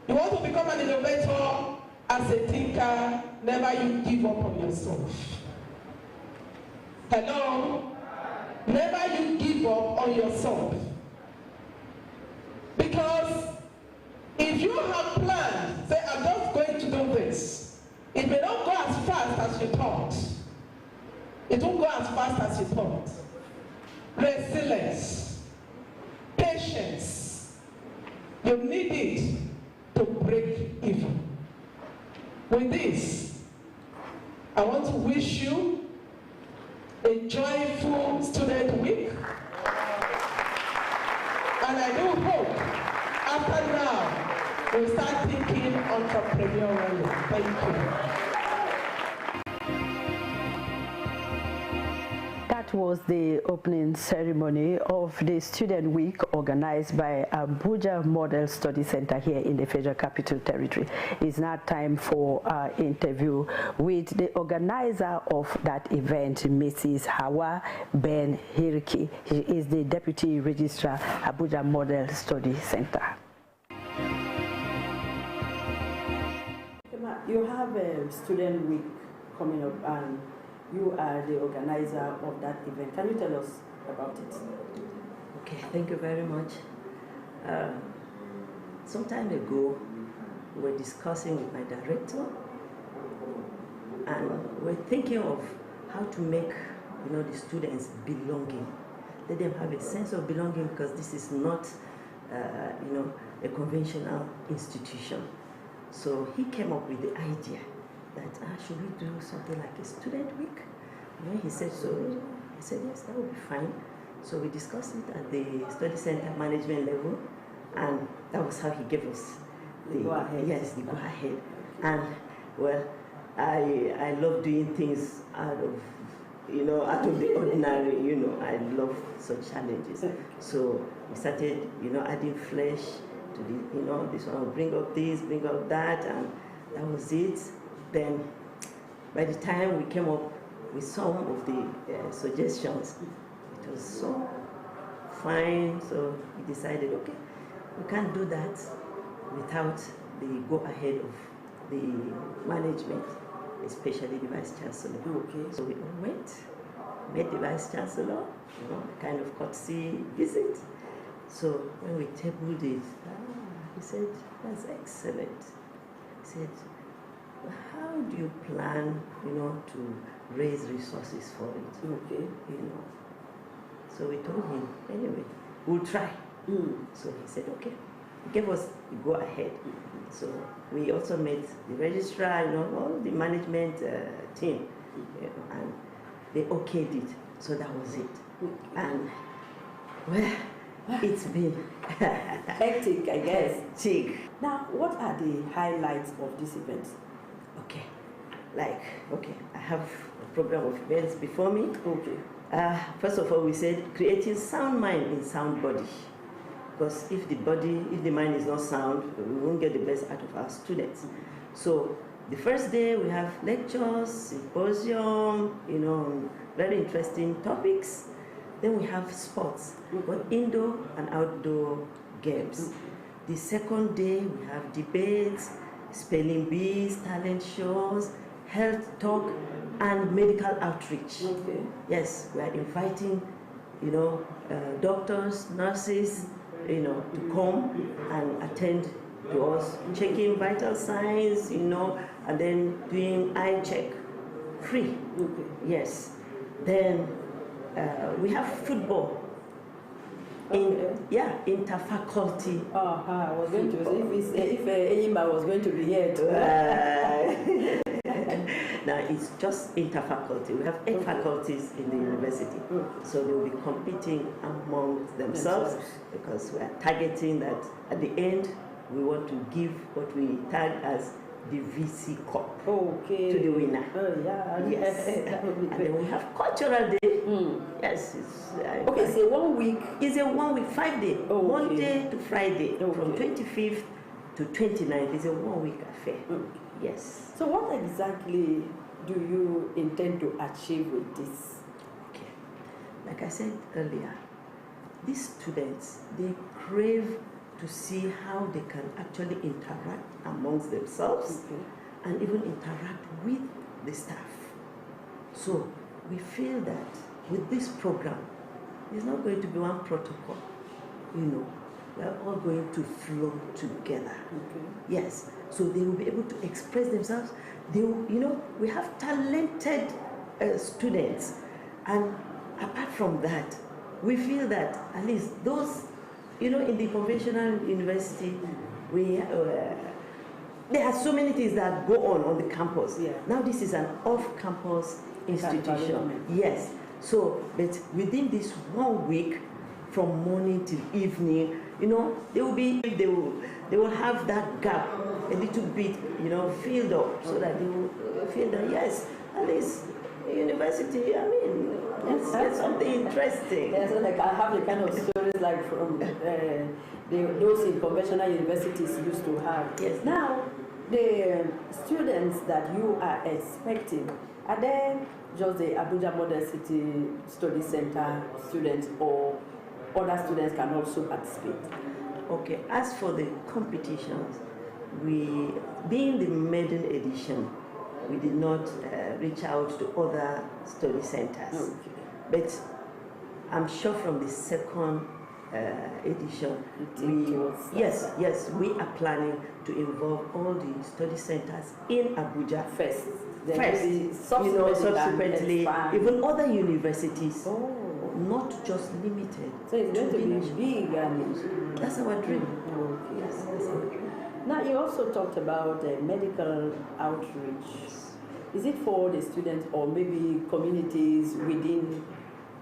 you want to become an innovator as a thinker, never you give up on yourself. Hello? Never you give up on yourself. Because if you have planned, say, I'm just going to do this, it may not go as fast as you thought. It won't go as fast as you thought. Resilience, patience, you need it to break even. With this, I want to wish you a joyful student week. And I do hope, after now, we'll start thinking entrepreneurially. Thank you.
That was the opening ceremony of the Student Week organized by Abuja Model Study Center here in the Federal Capital Territory. It's now time for our interview with the organizer of that event, Mrs. Hawa Ben Hirki. She is the Deputy Registrar, Abuja Model Study Center. You have a Student Week coming up, and you are the organizer of that event. Can you tell us about it?
Okay, thank you very much. Some time ago, we were discussing with my director, and we're thinking of how to make, the students belonging. Let them have a sense of belonging, because this is not, a conventional institution. So he came up with the idea that should we do something like a student week? When he said so, I said yes, that would be fine. So we discussed it at the study center management level, and that was how he gave us the go ahead. Yes, the go ahead. And well, I love doing things out of the ordinary. I love such challenges. So we started, adding flesh to the, this one will bring up this, bring up that, and that was it. Then, by the time we came up with some of the suggestions, it was so fine, so we decided, okay, we can't do that without the go-ahead of the management, especially the Vice Chancellor. Okay. So we all went, met the Vice Chancellor, kind of courtesy visit. So when we tabled it, he said, that's excellent. He said, how do you plan, to raise resources for it? Okay. So we told him, anyway, we'll try. So he said, okay. He gave us the go ahead. So we also met the registrar, all the management team, and they okayed it. So that was it. And well, it's been
hectic, I guess.
Hectic.
Now, what are the highlights of this event?
Okay, I have a program of events before me. Okay. First of all, we said creating sound mind in sound body. Because if the mind is not sound, we won't get the best out of our students. So the first day we have lectures, symposium, very interesting topics. Then we have sports, both indoor and outdoor games. The second day we have debates, spelling bees, talent shows, health talk, and medical outreach. Okay. Yes, we are inviting, doctors, nurses, to come and attend to us, checking vital signs, and then doing eye check, free. Okay. Yes. Then we have football. Interfaculty.
I was going to say, if Eyimba was going to be here too.
Now it's just interfaculty. We have 8 faculties in the university. So they will be competing among themselves because we are targeting that at the end we want to give what we tag as the VC Cup to the winner. Yes. And then we have cultural day. Yes. It's
a 1 week.
It's a 1 week, 5 day. Monday to Friday, from 25th to 29th. It's a 1 week affair. Yes.
So what exactly do you intend to achieve with this?
Okay. Like I said earlier, these students, they crave to see how they can actually interact amongst themselves and even interact with the staff. So we feel that with this program, there's not going to be one protocol, you know. We are all going to flow together. Yes. So they will be able to express themselves. They will, you know, we have talented students, and apart from that, we feel that at least those, you know, in the conventional university, we there are so many things that go on the campus. Yeah. Now this is an off-campus institution. Yes. So, but within this 1 week, from morning till evening, you know, they will have that gap a little bit, you know, filled up, so that they will feel that yes, at least university, I mean, it's something interesting.
Yeah, so like I have the kind of stories like from those in conventional universities used to have.
Yes.
Now, the students that you are expecting, are they just the Abuja Model City Study Center students, or other students can also participate?
Okay, as for the competitions, we, being the maiden edition, we did not reach out to other study centers. But I'm sure from the second edition, yes, we are planning to involve all the study centers in Abuja first. You know, subsequently, even other universities, not just limited.
So it's going to be big, and
that's our dream.
Yes, that's our dream. Now, you also talked about medical outreach. Is it for the students or maybe communities within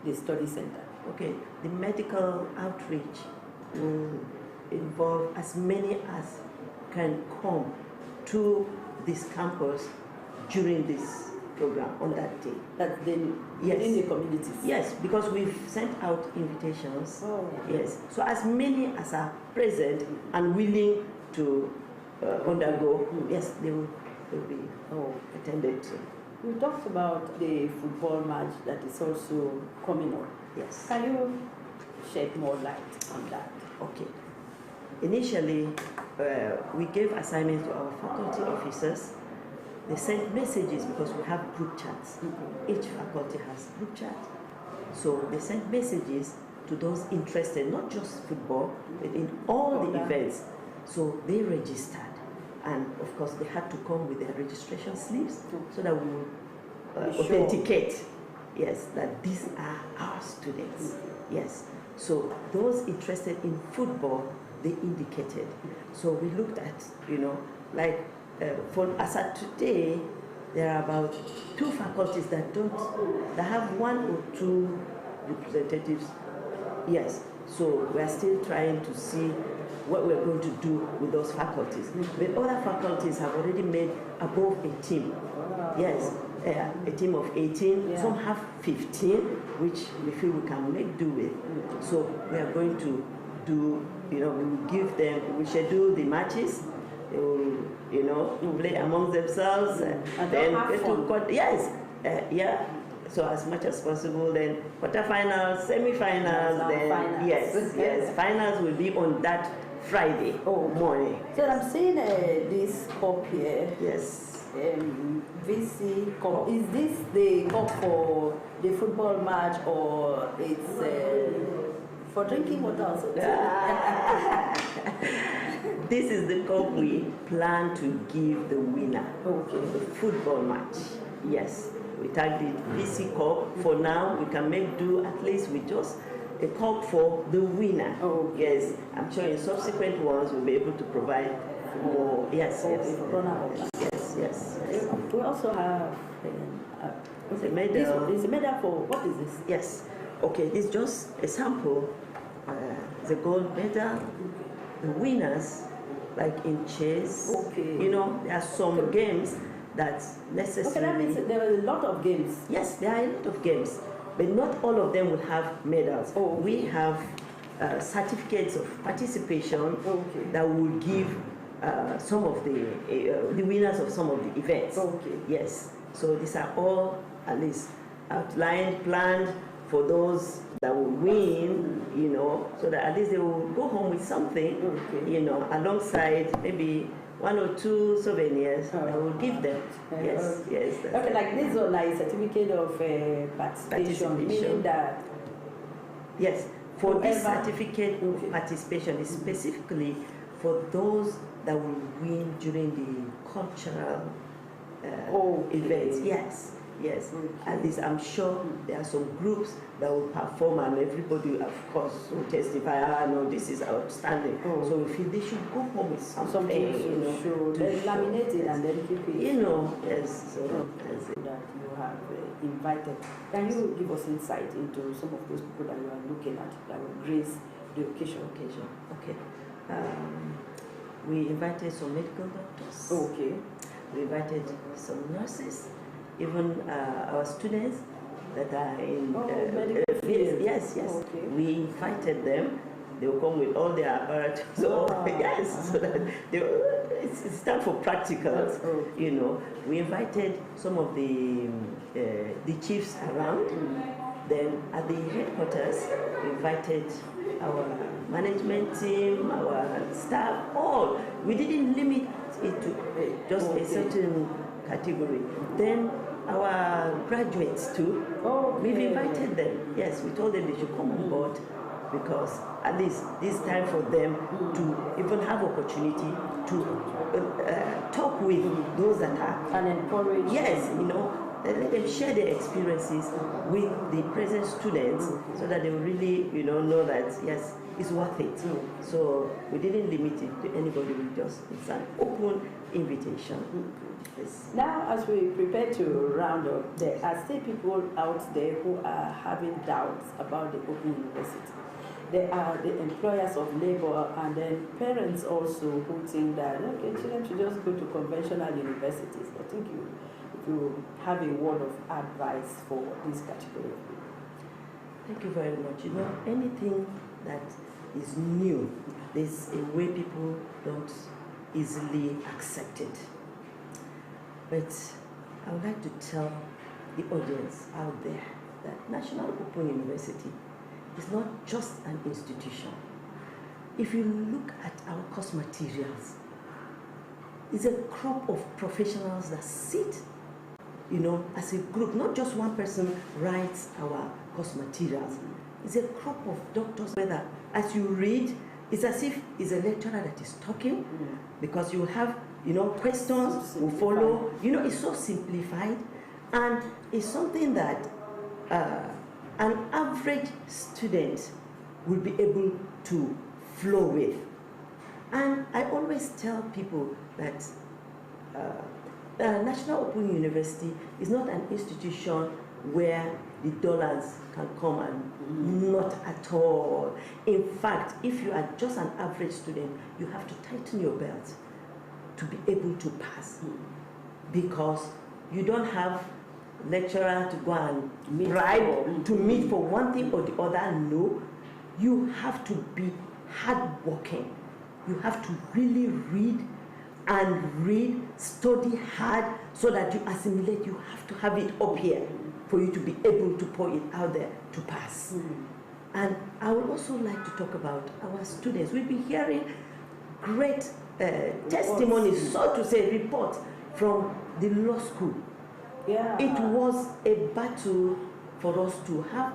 the study center?
Okay, the medical outreach will involve as many as can come to this campus during this program on that day.
That's then within the communities?
Yes, because we've sent out invitations. Yes, so as many as are present and willing to undergo, yes, they will be attended to.
We talked about the football match that is also coming up.
Yes.
Can you shed more light on that?
Okay. Initially, we gave assignments to our faculty officers. They sent messages because we have group chats. Each faculty has group chat. So they sent messages to those interested, not just football, but in all the events. So they registered. And of course, they had to come with their registration slips so that we would authenticate, yes, that these are our students. Yes. So those interested in football, they indicated. So we looked at, you know, like as at today, there are about 2 faculties that have 1 or 2 representatives. Yes. So we are still trying to see what we're going to do with those faculties. But other faculties have already made above a team. Yes, a team of 18. Yeah. Some have 15, which we feel we can make do with. So we are going to do, you know, we will give them, we schedule the matches. They will, you know, play among themselves. And then
have fun.
Yes, yeah. So as much as possible, then quarterfinals, semi-finals, then finals. Yes, finals will be on that Friday morning.
So I'm seeing this cup here.
Yes.
VC cup. Is this the cup for the football match, or it's for drinking water also?
This is the cup we plan to give the winner of the football match. Yes. We tagged it VC Cup. For now, we can make do at least with just a cup for the winner. Yes, I'm sure in subsequent ones we'll be able to provide more. Yes.
We also have
a medal.
It's a medal for, what is this?
Yes. Okay, this is just a sample. The gold medal, the winners, like in chess. You know, there are some games that's necessary.
Okay, that means there are a lot of games.
Yes, there are a lot of games, but not all of them will have medals. We have certificates of participation that will give some of the winners of some of the events.
Okay.
Yes. So these are all at least outlined, planned for those that will win, you know, so that at least they will go home with something, you know, alongside maybe 1 or 2 souvenirs I will give them. Yes, yes.
Okay, like this is like a certificate of participation, meaning that.
Yes, for this certificate of participation is specifically for those that will win during the cultural events. Yes. Yes, at least I'm sure there are some groups that will perform and everybody, of course, will testify, no, this is outstanding. So if they should go home with something, you know,
to then laminate it and then keep it.
You know, yes. So
that you have invited. Can you give us insight into some of those people that you are looking at that will grace the occasion?
Okay. We invited some medical doctors.
Okay.
We invited some nurses. Even our students that are in
medical field.
Yes. Okay. We invited them. They will come with all their apparatus. So yes, so that it's time for practicals. You know, we invited some of the chiefs around. Then at the headquarters, we invited our management team, our staff, all. We didn't limit it to just a certain category. Then our graduates too, we've invited them. Yes, we told them they should come on board because at least this time for them to even have opportunity to talk with those that are
and encourage.
Yes, you know, let them share their experiences with the present students so that they will really, you know that yes, it's worth it. So we didn't limit it to anybody. It's an open invitation. Yes.
Now, as we prepare to round up, there are still people out there who are having doubts about the Open University. There are the employers of labor and then parents also who think that, okay, children should just go to conventional universities. I think you have a word of advice for this category of people.
Thank you very much. You know, anything that is new, there's a way people don't easily accept it. But I would like to tell the audience out there that National Open University is not just an institution. If you look at our course materials, it's a crop of professionals that sit, you know, as a group. Not just one person writes our course materials. It's a crop of doctors where as you read, it's as if it's a lecturer that is talking, because you have, you know, questions will follow. You know, it's so simplified, and it's something that an average student will be able to flow with. And I always tell people that National Open University is not an institution where the dollars can come and not at all. In fact, if you are just an average student, you have to tighten your belt to be able to pass, because you don't have lecturer to go and bribe to meet for one thing or the other. No, you have to be hardworking. You have to really read, study hard, so that you assimilate. You have to have it up here for you to be able to pour it out there to pass. And I would also like to talk about our students. We've been hearing great testimonies, so to say, reports from the law school.
Yeah.
It was a battle for us to have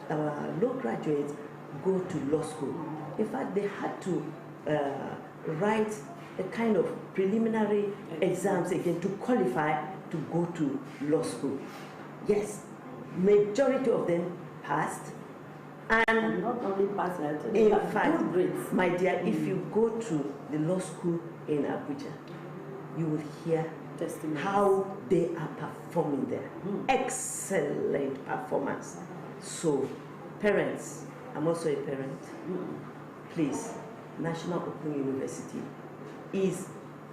our law graduates go to law school. In fact, they had to write a kind of preliminary exams again to qualify to go to law school. Yes, majority of them passed. And
not only passed,
in fact, my dear, if you go to the law school in Abuja, you will hear how they are performing there. Excellent performance. So, parents, I'm also a parent. Please, National Open University is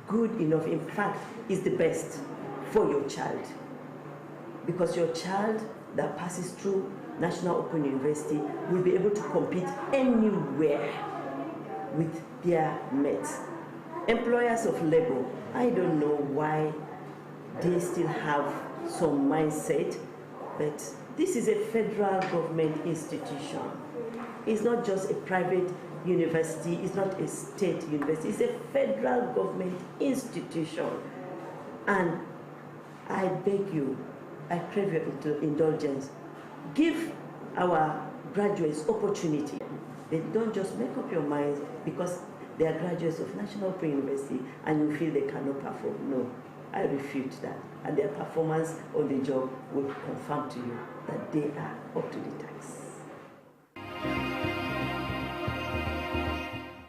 good enough. In fact, is the best for your child. Because your child that passes through National Open University will be able to compete anywhere with their mates. Employers of labor, I don't know why they still have some mindset, but this is a federal government institution. It's not just a private university, it's not a state university, it's a federal government institution. And I beg you, I crave your indulgence. Give our graduates opportunity. They don't just make up your mind because they are graduates of National Open University and you feel they cannot perform. No, I refute that. And their performance on the job will confirm to you that they are up to the task.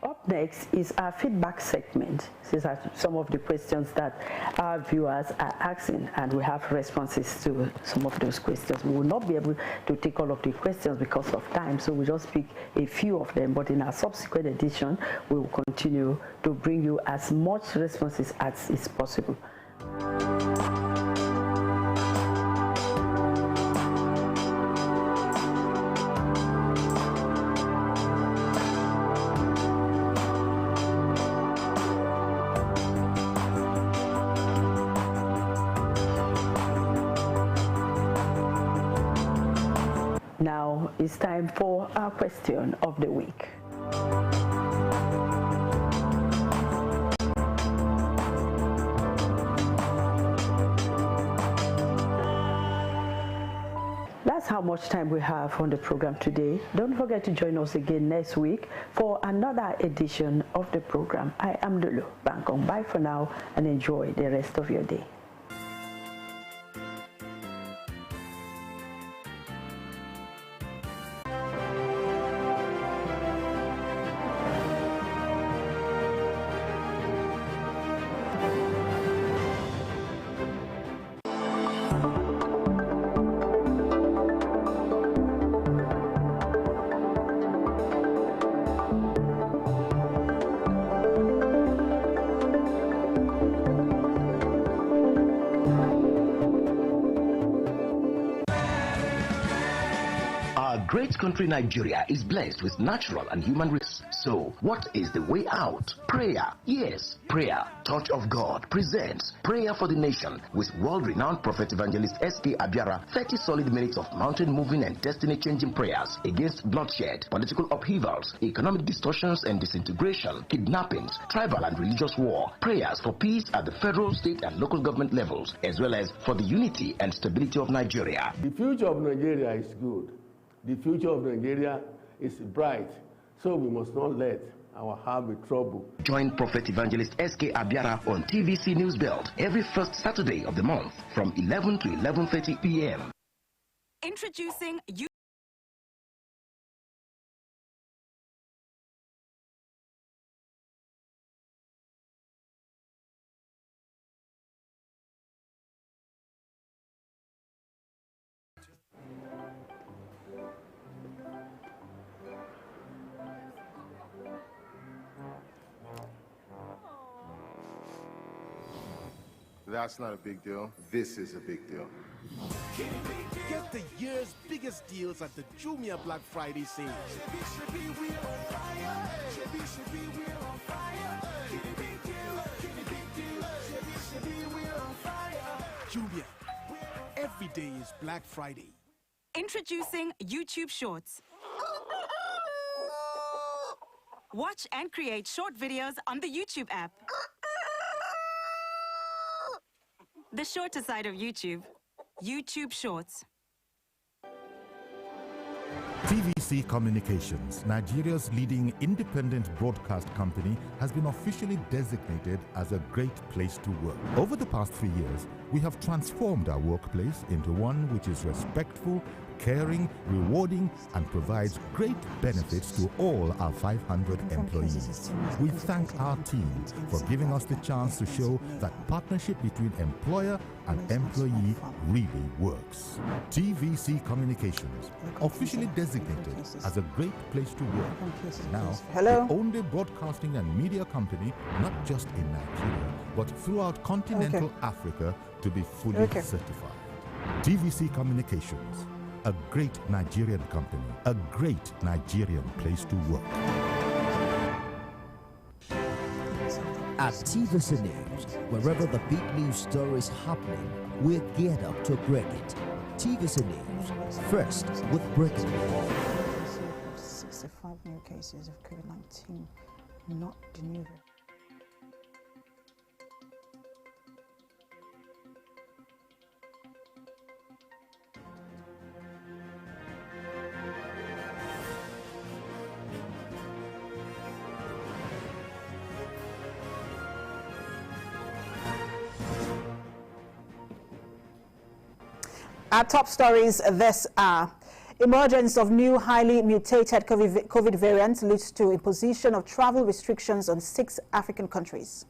Up next is our feedback segment. These are some of the questions that our viewers are asking, and we have responses to some of those questions. We will not be able to take all of the questions because of time, so we'll just pick a few of them, but in our subsequent edition, we will continue to bring you as much responses as is possible. Now it's time for our question of the week. That's how much time we have on the program today. Don't forget to join us again next week for another edition of the program. I am Lulu Bangkong. Bye for now and enjoy the rest of your day.
Great country Nigeria is blessed with natural and human resources. So, what is the way out? Prayer. Yes, prayer. Touch of God presents Prayer for the Nation with world-renowned prophet evangelist S.K. Abiara. 30 solid minutes of mountain-moving and destiny-changing prayers against bloodshed, political upheavals, economic distortions and disintegration, kidnappings, tribal and religious war. Prayers for peace at the federal, state and local government levels, as well as for the unity and stability of Nigeria.
The future of Nigeria is good. The future of Nigeria is bright, so we must not let our heart be troubled.
Join Prophet Evangelist S.K. Abiara on TVC News Belt every first Saturday of the month from 11 to 11:30 p.m.
Introducing you.
That's not a big deal. This is a big deal.
Get the year's biggest deals at the Jumia Black Friday sale. Jumia. Every day is Black Friday.
Introducing YouTube Shorts. Watch and create short videos on the YouTube app. The shorter side of YouTube. YouTube Shorts.
TVC Communications, Nigeria's leading independent broadcast company, has been officially designated as a great place to work. Over the past 3 years, we have transformed our workplace into one which is respectful, caring, rewarding, and provides great benefits to all our 500 employees. We thank our team for giving us the chance to show that partnership between employer and employee really works. TVC Communications, officially designated as a great place to work. Now, the only broadcasting and media company, not just in Nigeria, but throughout continental Africa, to be fully certified. TVC Communications, a great Nigerian company, a great Nigerian place to work.
At TVC News, wherever the big news story is happening, we're geared up to break it. TVC News, first with breaking.
65 new cases of COVID-19, not the new variant. Our top stories this hour. Emergence of new highly mutated COVID variants leads to imposition of travel restrictions on 6 African countries.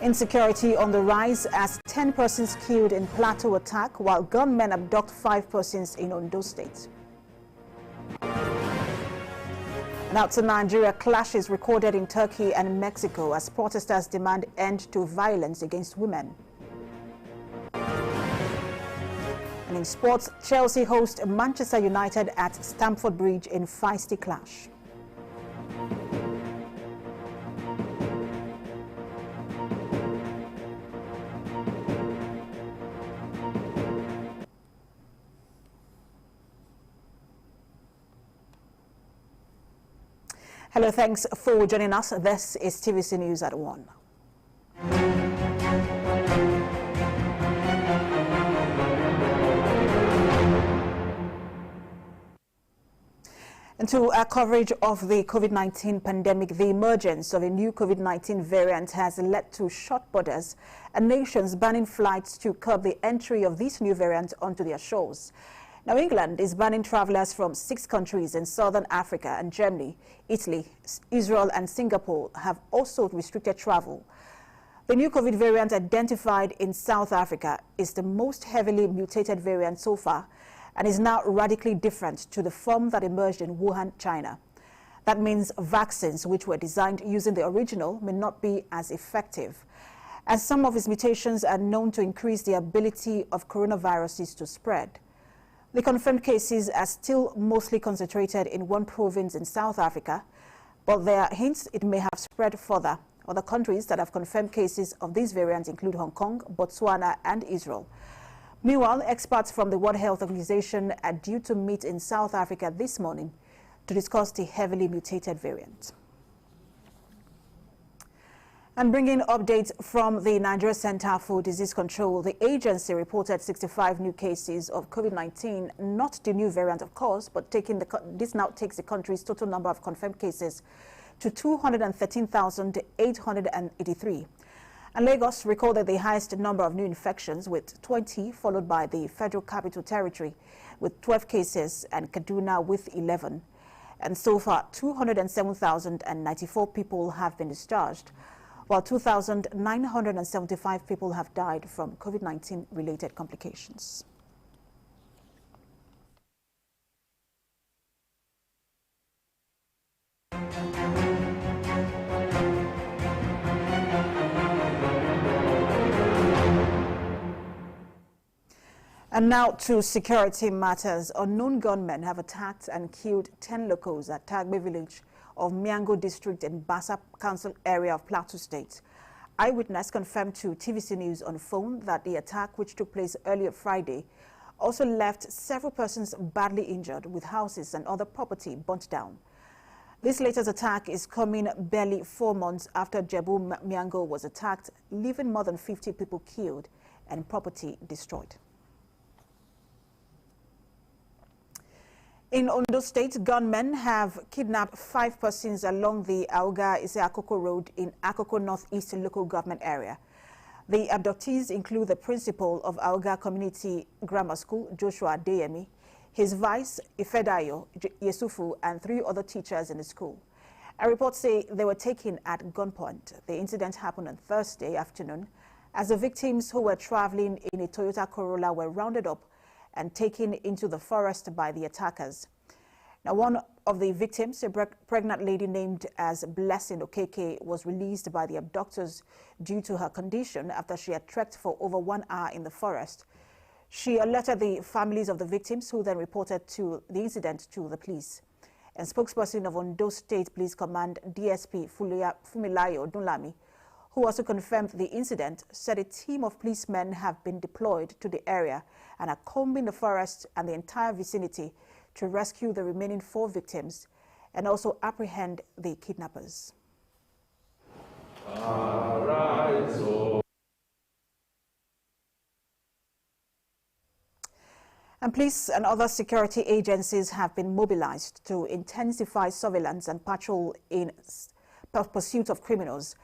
Insecurity on the rise as 10 persons killed in Plateau attack while gunmen abduct 5 persons in Ondo State. And out to Nigeria, clashes recorded in Turkey and Mexico as protesters demand end to violence against women. And in sports, Chelsea host Manchester United at Stamford Bridge in feisty clash. Hello, thanks for joining us. This is TVC News at 1. And to our coverage of the COVID-19 pandemic, the emergence of a new COVID-19 variant has led to short borders and nations banning flights to curb the entry of this new variant onto their shores. Now, England is banning travelers from 6 countries in southern Africa, and Germany, Italy, Israel and Singapore have also restricted travel. The new COVID variant identified in South Africa is the most heavily mutated variant so far, and is now radically different to the form that emerged in Wuhan, China. That means vaccines which were designed using the original may not be as effective, as some of its mutations are known to increase the ability of coronaviruses to spread. The confirmed cases are still mostly concentrated in one province in South Africa, but there are hints it may have spread further. Other countries that have confirmed cases of these variants include Hong Kong, Botswana and Israel. Meanwhile, experts from the World Health Organization are due to meet in South Africa this morning to discuss the heavily mutated variant. And bringing updates from the Nigeria Center for Disease Control, the agency reported 65 new cases of COVID-19, not the new variant, of course, but this now takes the country's total number of confirmed cases to 213,883. And Lagos recorded the highest number of new infections with 20, followed by the Federal Capital Territory with 12 cases and Kaduna with 11. And so far, 207,094 people have been discharged, while 2,975 people have died from COVID-19 related complications. And now to security matters. Unknown gunmen have attacked and killed 10 locals at Tagbe village of Miango district in Bassa Council area of Plateau State. Eyewitness confirmed to TVC News on phone that the attack, which took place earlier Friday, also left several persons badly injured with houses and other property burnt down. This latest attack is coming barely 4 months after Jebu Miango was attacked, leaving more than 50 people killed and property destroyed. In Ondo State, gunmen have kidnapped 5 persons along the Auga-Ise-Akoko Road in Akoko Northeast local government area. The abductees include the principal of Auga Community Grammar School, Joshua Adeyemi, his vice, Ifedayo Yesufu, and 3 other teachers in the school. A report say they were taken at gunpoint. The incident happened on Thursday afternoon as the victims, who were traveling in a Toyota Corolla, were rounded up and taken into the forest by the attackers. Now, one of the victims, a pregnant lady named as Blessing Okeke, was released by the abductors due to her condition after she had trekked for over 1 hour in the forest. She alerted the families of the victims, who then reported the incident to the police. And spokesperson of Ondo State Police Command DSP Fumilayo Dunlami, who also confirmed the incident, said a team of policemen have been deployed to the area and are combing the forest and the entire vicinity to rescue the remaining 4 victims and also apprehend the kidnappers. And police and other security agencies have been mobilized to intensify surveillance and patrol in pursuit of criminals.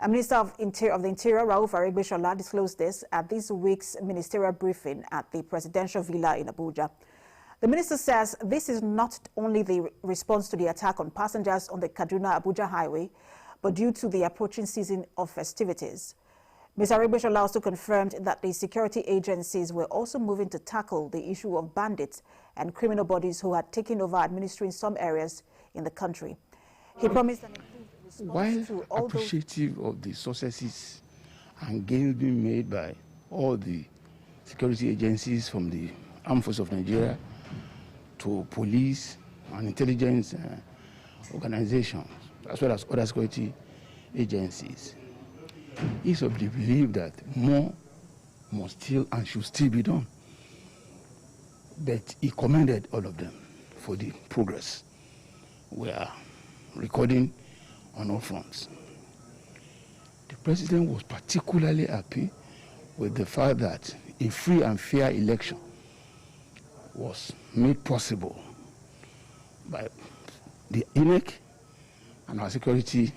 Minister of the Interior, Rauf Aregbesola, disclosed this at this week's ministerial briefing at the Presidential Villa in Abuja. The minister says this is not only the response to the attack on passengers on the Kaduna-Abuja highway, but due to the approaching season of festivities. Ms. Aregbesola also confirmed that the security agencies were also moving to tackle the issue of bandits and criminal bodies who had taken over administering some areas in the country. He promised an improved response to all
appreciative of the successes and gains being made by all the security agencies, from the Armed Forces of Nigeria to police and intelligence organizations, as well as other security agencies. He's of the belief that more must still and should still be done. But he commended all of them for the progress we are recording on all fronts. The president was particularly happy with the fact that a free and fair election was made possible by the INEC and our security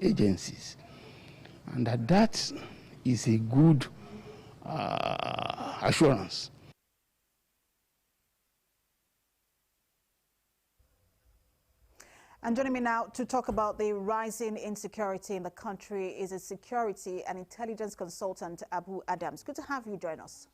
agencies, and that is a good assurance.
And joining me now to talk about the rising insecurity in the country is a security and intelligence consultant, Abu Adams. Good to have you join us.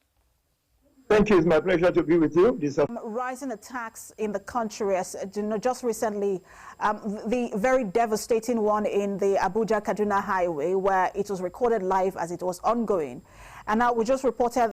Thank you. It's my pleasure to be with you.
Rising attacks in the country, as you know, just recently, the very devastating one in the Abuja-Kaduna highway, where it was recorded live as it was ongoing. And now we just reported